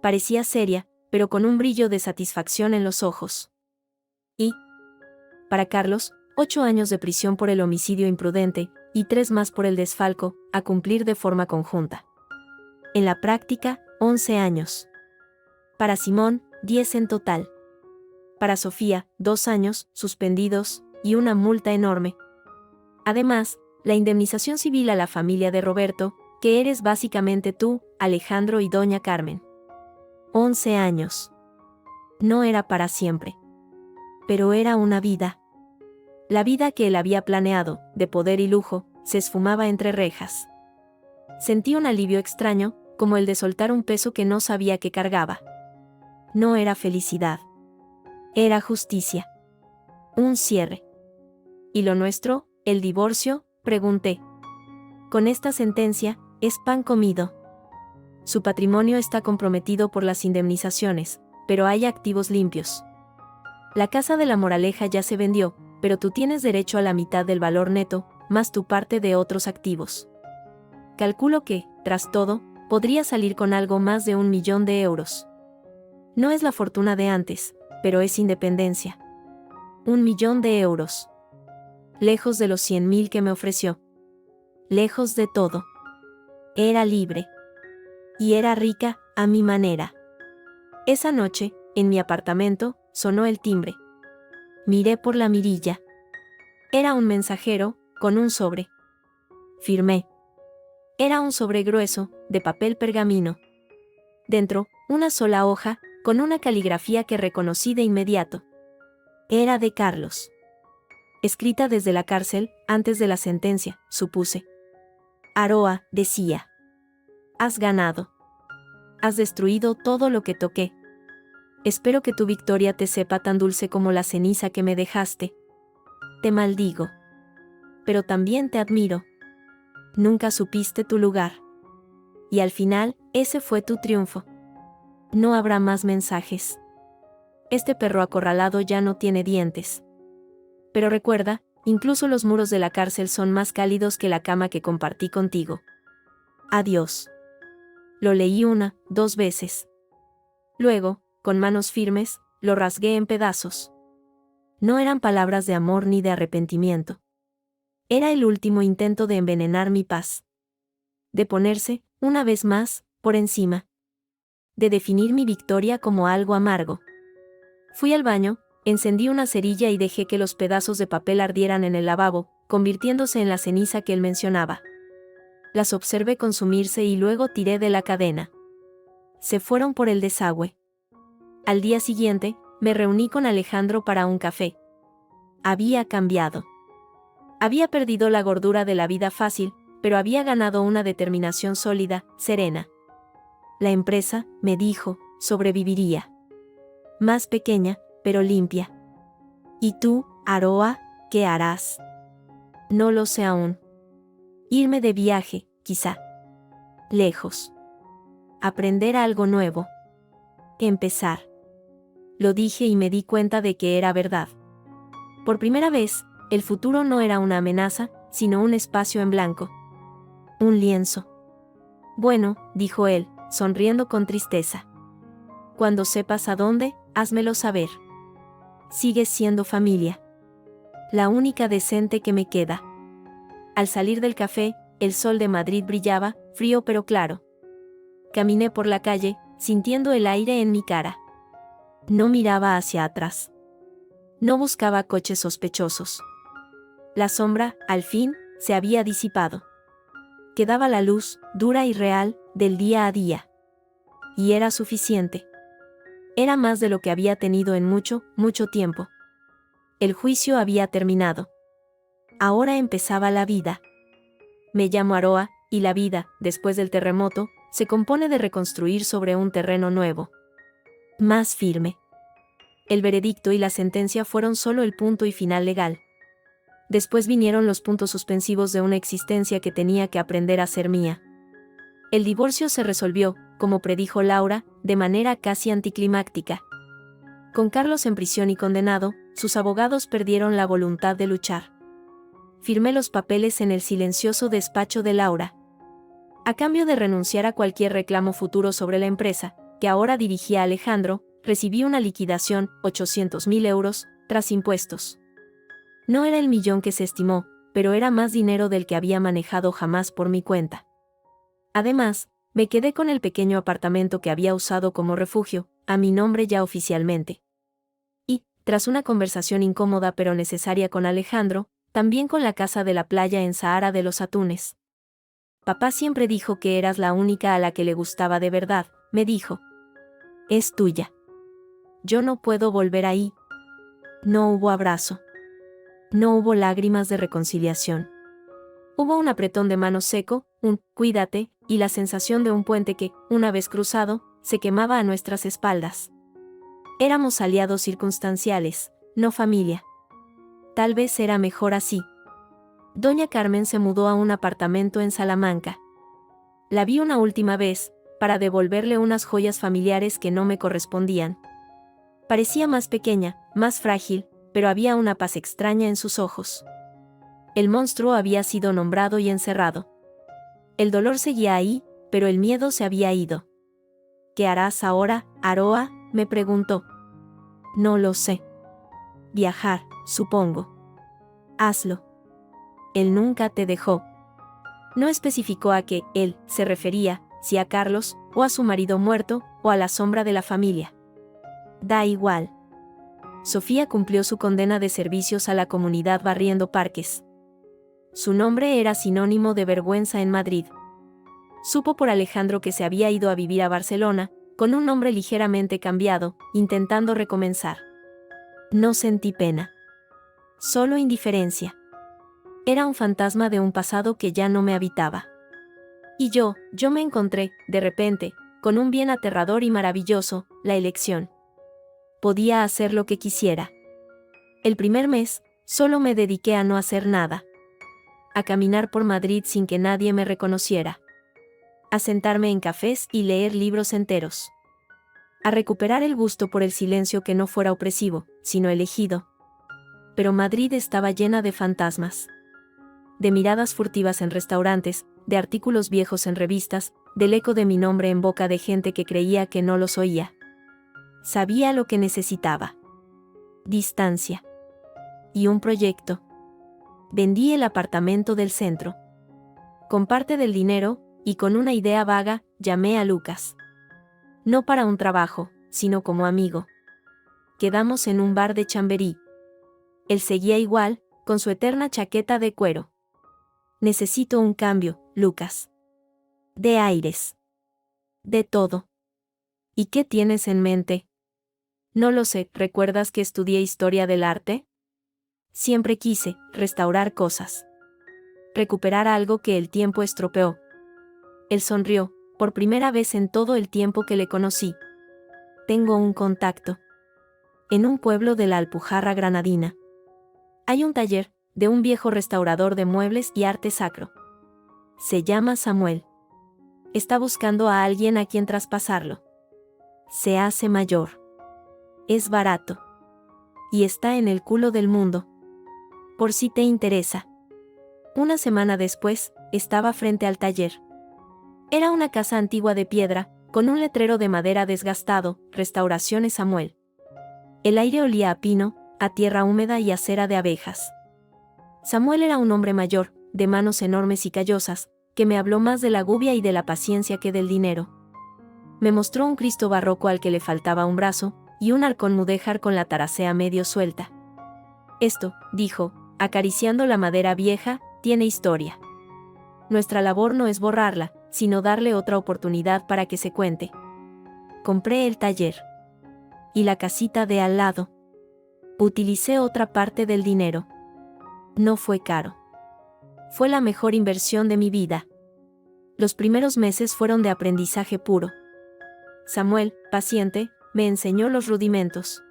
Parecía seria, pero con un brillo de satisfacción en los ojos. Y, para Carlos, 8 años de prisión por el homicidio imprudente, y 3 más por el desfalco, a cumplir de forma conjunta. En la práctica, 11 años. Para Simón, 10 en total. Para Sofía, 2 años, suspendidos, y una multa enorme. Además, la indemnización civil a la familia de Roberto, que eres básicamente tú, Alejandro y doña Carmen. 11 años. No era para siempre. Pero era una vida. La vida que él había planeado, de poder y lujo, se esfumaba entre rejas. Sentí un alivio extraño, como el de soltar un peso que no sabía que cargaba. No era felicidad. Era justicia. Un cierre. ¿Y lo nuestro, el divorcio?, pregunté. Con esta sentencia, es pan comido. Su patrimonio está comprometido por las indemnizaciones, pero hay activos limpios. La casa de La Moraleja ya se vendió, pero tú tienes derecho a la mitad del valor neto, más tu parte de otros activos. Calculo que, tras todo, podría salir con algo más de 1 millón de euros. No es la fortuna de antes, pero es independencia. 1 millón de euros. Lejos de los 100.000 que me ofreció. Lejos de todo. Era libre. Y era rica, a mi manera. Esa noche, en mi apartamento, sonó el timbre. Miré por la mirilla. Era un mensajero, con un sobre. Firmé. Era un sobre grueso, de papel pergamino. Dentro, una sola hoja, con una caligrafía que reconocí de inmediato. Era de Carlos. Escrita desde la cárcel, antes de la sentencia, supuse. Aroa, decía. Has ganado. Has destruido todo lo que toqué. Espero que tu victoria te sepa tan dulce como la ceniza que me dejaste. Te maldigo. Pero también te admiro. Nunca supiste tu lugar. Y al final, ese fue tu triunfo. No habrá más mensajes. Este perro acorralado ya no tiene dientes. Pero recuerda, incluso los muros de la cárcel son más cálidos que la cama que compartí contigo. Adiós. Lo leí 1, 2 veces. Luego, con manos firmes, lo rasgué en pedazos. No eran palabras de amor ni de arrepentimiento. Era el último intento de envenenar mi paz. De ponerse, una vez más, por encima. De definir mi victoria como algo amargo. Fui al baño, encendí una cerilla y dejé que los pedazos de papel ardieran en el lavabo, convirtiéndose en la ceniza que él mencionaba. Las observé consumirse y luego tiré de la cadena. Se fueron por el desagüe. Al día siguiente, me reuní con Alejandro para un café. Había cambiado. Había perdido la gordura de la vida fácil, pero había ganado una determinación sólida, serena. La empresa, me dijo, sobreviviría. Más pequeña, pero limpia. ¿Y tú, Aroa, qué harás? No lo sé aún. Irme de viaje, quizá. Lejos. Aprender algo nuevo. Empezar. Lo dije y me di cuenta de que era verdad. Por primera vez, el futuro no era una amenaza, sino un espacio en blanco. Un lienzo. Bueno, dijo él, sonriendo con tristeza. Cuando sepas a dónde, házmelo saber. Sigues siendo familia. La única decente que me queda. Al salir del café, el sol de Madrid brillaba, frío pero claro. Caminé por la calle, sintiendo el aire en mi cara. No miraba hacia atrás. No buscaba coches sospechosos. La sombra, al fin, se había disipado. Quedaba la luz, dura y real, del día a día. Y era suficiente. Era más de lo que había tenido en mucho, mucho tiempo. El juicio había terminado. Ahora empezaba la vida. Me llamo Aroa, y la vida, después del terremoto, se compone de reconstruir sobre un terreno nuevo. Más firme. El veredicto y la sentencia fueron solo el punto y final legal. Después vinieron los puntos suspensivos de una existencia que tenía que aprender a ser mía. El divorcio se resolvió, como predijo Laura, de manera casi anticlimáctica. Con Carlos en prisión y condenado, sus abogados perdieron la voluntad de luchar. Firmé los papeles en el silencioso despacho de Laura. A cambio de renunciar a cualquier reclamo futuro sobre la empresa, que ahora dirigía Alejandro, recibí una liquidación, 800.000 euros, tras impuestos. No era el millón que se estimó, pero era más dinero del que había manejado jamás por mi cuenta. Además, me quedé con el pequeño apartamento que había usado como refugio, a mi nombre ya oficialmente. Y, tras una conversación incómoda pero necesaria con Alejandro, también con la casa de la playa en Zahara de los Atunes. Papá siempre dijo que eras la única a la que le gustaba de verdad, me dijo. Es tuya. Yo no puedo volver ahí. No hubo abrazo. No hubo lágrimas de reconciliación. Hubo un apretón de mano seco, un cuídate, y la sensación de un puente que, una vez cruzado, se quemaba a nuestras espaldas. Éramos aliados circunstanciales, no familia. Tal vez era mejor así. Doña Carmen se mudó a un apartamento en Salamanca. La vi una última vez, para devolverle unas joyas familiares que no me correspondían. Parecía más pequeña, más frágil, pero había una paz extraña en sus ojos. El monstruo había sido nombrado y encerrado. El dolor seguía ahí, pero el miedo se había ido. ¿Qué harás ahora, Aroa?, me preguntó. No lo sé. Viajar, supongo. Hazlo. Él nunca te dejó. No especificó a qué él se refería, si a Carlos, o a su marido muerto, o a la sombra de la familia. Da igual. Sofía cumplió su condena de servicios a la comunidad barriendo parques. Su nombre era sinónimo de vergüenza en Madrid. Supo por Alejandro que se había ido a vivir a Barcelona, con un nombre ligeramente cambiado, intentando recomenzar. No sentí pena. Solo indiferencia. Era un fantasma de un pasado que ya no me habitaba. Y yo me encontré, de repente, con un bien aterrador y maravilloso, la elección. Podía hacer lo que quisiera. El primer mes, solo me dediqué a no hacer nada. A caminar por Madrid sin que nadie me reconociera. A sentarme en cafés y leer libros enteros. A recuperar el gusto por el silencio que no fuera opresivo, sino elegido. Pero Madrid estaba llena de fantasmas. De miradas furtivas en restaurantes, de artículos viejos en revistas, del eco de mi nombre en boca de gente que creía que no los oía. Sabía lo que necesitaba. Distancia. Y un proyecto. Vendí el apartamento del centro. Con parte del dinero, y con una idea vaga, llamé a Lucas. No para un trabajo, sino como amigo. Quedamos en un bar de Chamberí. Él seguía igual, con su eterna chaqueta de cuero. Necesito un cambio, Lucas. De aires. De todo. ¿Y qué tienes en mente? No lo sé, ¿recuerdas que estudié historia del arte? Siempre quise restaurar cosas. Recuperar algo que el tiempo estropeó. Él sonrió, por primera vez en todo el tiempo que le conocí. Tengo un contacto. En un pueblo de la Alpujarra granadina. Hay un taller, de un viejo restaurador de muebles y arte sacro. Se llama Samuel. Está buscando a alguien a quien traspasarlo. Se hace mayor. Es barato. Y está en el culo del mundo. Por si te interesa. Una semana después, estaba frente al taller. Era una casa antigua de piedra, con un letrero de madera desgastado, Restauraciones Samuel. El aire olía a pino, a tierra húmeda y a cera de abejas. Samuel era un hombre mayor, de manos enormes y callosas, que me habló más de la gubia y de la paciencia que del dinero. Me mostró un Cristo barroco al que le faltaba un brazo, y un halcón mudéjar con la taracea medio suelta. Esto, dijo, acariciando la madera vieja, tiene historia. Nuestra labor no es borrarla, sino darle otra oportunidad para que se cuente. Compré el taller. Y la casita de al lado. Utilicé otra parte del dinero. No fue caro. Fue la mejor inversión de mi vida. Los primeros meses fueron de aprendizaje puro. Samuel, paciente, me enseñó los rudimentos.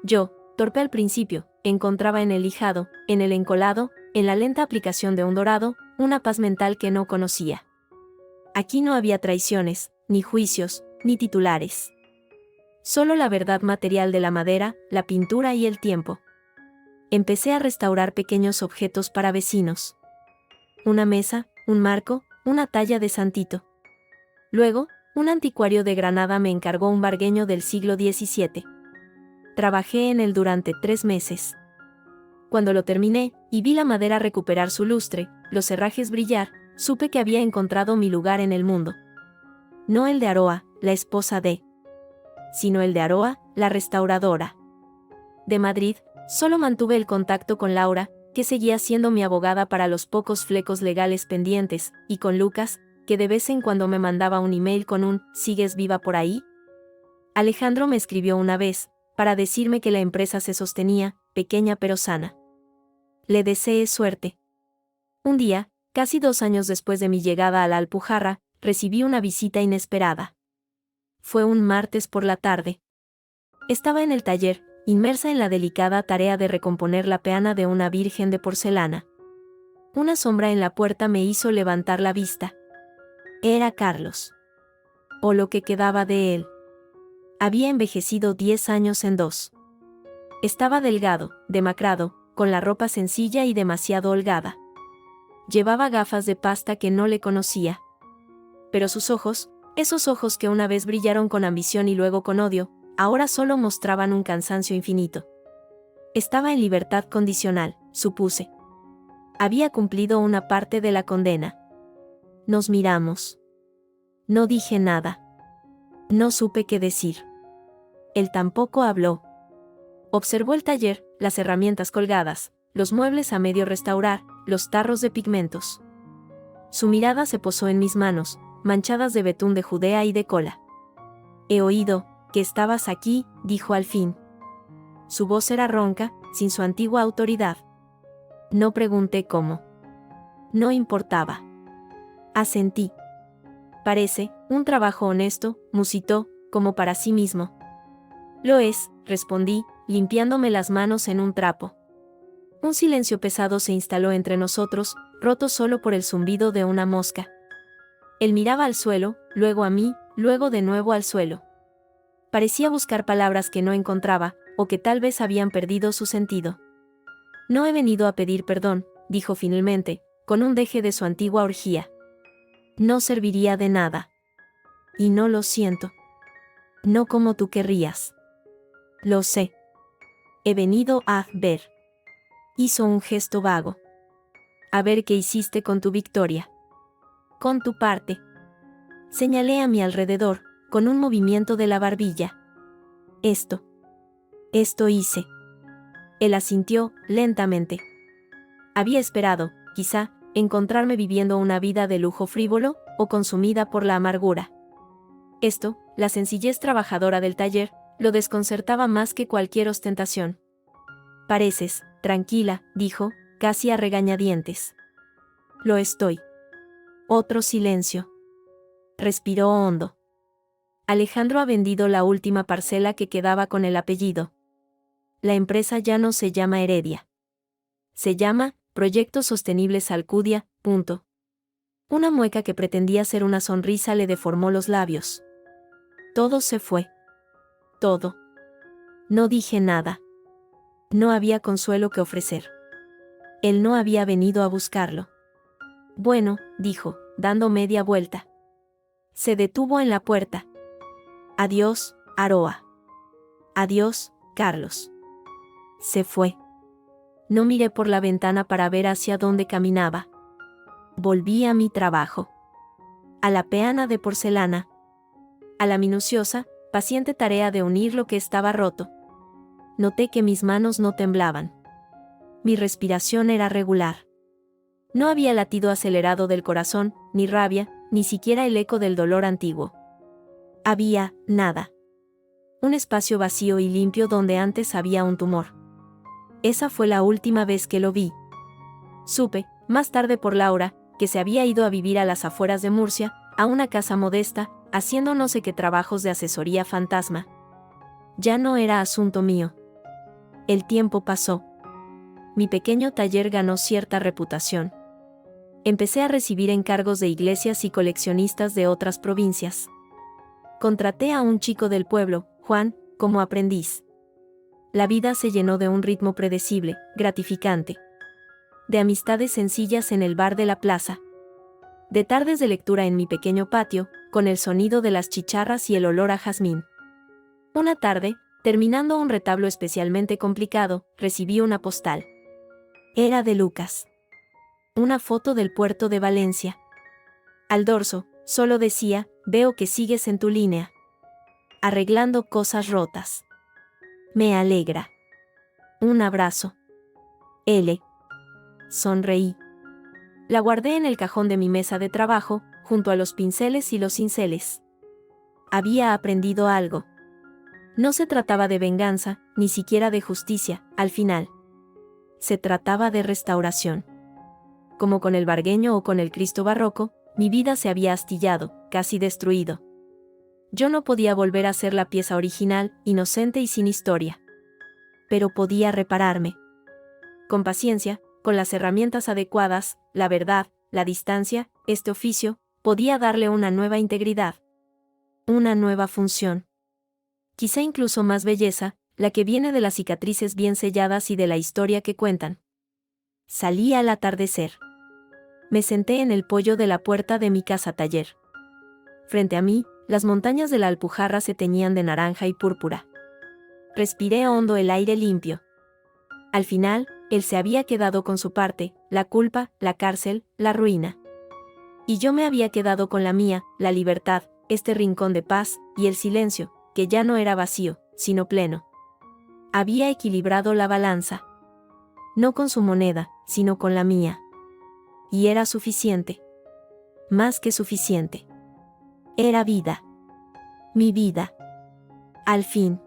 Yo, torpe al principio, encontraba en el lijado, en el encolado, en la lenta aplicación de un dorado, una paz mental que no conocía. Aquí no había traiciones, ni juicios, ni titulares. Solo la verdad material de la madera, la pintura y el tiempo. Empecé a restaurar pequeños objetos para vecinos. Una mesa, un marco, una talla de santito. Luego, un anticuario de Granada me encargó un vargueño del siglo XVII. Trabajé en él durante 3 meses. Cuando lo terminé, y vi la madera recuperar su lustre, los herrajes brillar, supe que había encontrado mi lugar en el mundo. No el de Aroa, la esposa de, sino el de Aroa, la restauradora. De Madrid, solo mantuve el contacto con Laura, que seguía siendo mi abogada para los pocos flecos legales pendientes, y con Lucas, que de vez en cuando me mandaba un email con un ¿sigues viva por ahí? Alejandro me escribió una vez, para decirme que la empresa se sostenía, pequeña pero sana. Le deseé suerte. Un día, casi 2 años después de mi llegada a la Alpujarra, recibí una visita inesperada. Fue un martes por la tarde. Estaba en el taller, inmersa en la delicada tarea de recomponer la peana de una virgen de porcelana. Una sombra en la puerta me hizo levantar la vista. Era Carlos. O lo que quedaba de él. Había envejecido 10 años en 2. Estaba delgado, demacrado, con la ropa sencilla y demasiado holgada. Llevaba gafas de pasta que no le conocía. Pero sus ojos, esos ojos que una vez brillaron con ambición y luego con odio, ahora solo mostraban un cansancio infinito. Estaba en libertad condicional, supuse. Había cumplido una parte de la condena. Nos miramos. No dije nada. No supe qué decir. Él tampoco habló. Observó el taller, las herramientas colgadas, los muebles a medio restaurar, los tarros de pigmentos. Su mirada se posó en mis manos, manchadas de betún de Judea y de cola. He oído que estabas aquí, dijo al fin. Su voz era ronca, sin su antigua autoridad. No pregunté cómo. No importaba. Asentí. Parece, un trabajo honesto, musitó, como para sí mismo. Lo es, respondí, limpiándome las manos en un trapo. Un silencio pesado se instaló entre nosotros, roto solo por el zumbido de una mosca. Él miraba al suelo, luego a mí, luego de nuevo al suelo. Parecía buscar palabras que no encontraba, o que tal vez habían perdido su sentido. No he venido a pedir perdón, dijo finalmente, con un deje de su antigua orgía. No serviría de nada. Y no lo siento. No como tú querrías. Lo sé. He venido a ver. Hizo un gesto vago. A ver qué hiciste con tu victoria. Con tu parte. Señalé a mi alrededor, con un movimiento de la barbilla. Esto hice. Él asintió, lentamente. Había esperado, quizá, encontrarme viviendo una vida de lujo frívolo, o consumida por la amargura. Esto, la sencillez trabajadora del taller, lo desconcertaba más que cualquier ostentación. Pareces, tranquila, dijo, casi a regañadientes. Lo estoy. Otro silencio. Respiró hondo. Alejandro ha vendido la última parcela que quedaba con el apellido. La empresa ya no se llama Heredia. Se llama Proyectos Sostenibles Alcudia, punto. Una mueca que pretendía ser una sonrisa le deformó los labios. Todo se fue. Todo. No dije nada. No había consuelo que ofrecer. Él no había venido a buscarlo. Bueno, dijo, dando media vuelta. Se detuvo en la puerta. Adiós, Aroa. Adiós, Carlos. Se fue. No miré por la ventana para ver hacia dónde caminaba. Volví a mi trabajo. A la peana de porcelana. A la minuciosa, paciente tarea de unir lo que estaba roto. Noté que mis manos no temblaban. Mi respiración era regular. No había latido acelerado del corazón, ni rabia, ni siquiera el eco del dolor antiguo. Había nada. Un espacio vacío y limpio donde antes había un tumor. Esa fue la última vez que lo vi. Supe, más tarde por Laura, que se había ido a vivir a las afueras de Murcia, a una casa modesta, haciendo no sé qué trabajos de asesoría fantasma. Ya no era asunto mío. El tiempo pasó. Mi pequeño taller ganó cierta reputación. Empecé a recibir encargos de iglesias y coleccionistas de otras provincias. Contraté a un chico del pueblo, Juan, como aprendiz. La vida se llenó de un ritmo predecible, gratificante. De amistades sencillas en el bar de la plaza. De tardes de lectura en mi pequeño patio, con el sonido de las chicharras y el olor a jazmín. Una tarde, terminando un retablo especialmente complicado, recibí una postal. Era de Lucas. Una foto del puerto de Valencia. Al dorso, solo decía, veo que sigues en tu línea. Arreglando cosas rotas. Me alegra. Un abrazo. L. Sonreí. La guardé en el cajón de mi mesa de trabajo, junto a los pinceles y los cinceles. Había aprendido algo. No se trataba de venganza, ni siquiera de justicia, al final. Se trataba de restauración. Como con el Vargueño o con el Cristo barroco, mi vida se había astillado, casi destruido. Yo no podía volver a ser la pieza original, inocente y sin historia. Pero podía repararme. Con paciencia, con las herramientas adecuadas, la verdad, la distancia, este oficio, podía darle una nueva integridad. Una nueva función. Quizá incluso más belleza, la que viene de las cicatrices bien selladas y de la historia que cuentan. Salí al atardecer. Me senté en el poyo de la puerta de mi casa-taller. Frente a mí, las montañas de la Alpujarra se teñían de naranja y púrpura. Respiré hondo el aire limpio. Al final, él se había quedado con su parte, la culpa, la cárcel, la ruina. Y yo me había quedado con la mía, la libertad, este rincón de paz, y el silencio, que ya no era vacío, sino pleno. Había equilibrado la balanza. No con su moneda, sino con la mía. Y era suficiente. Más que suficiente. Era vida. Mi vida. Al fin.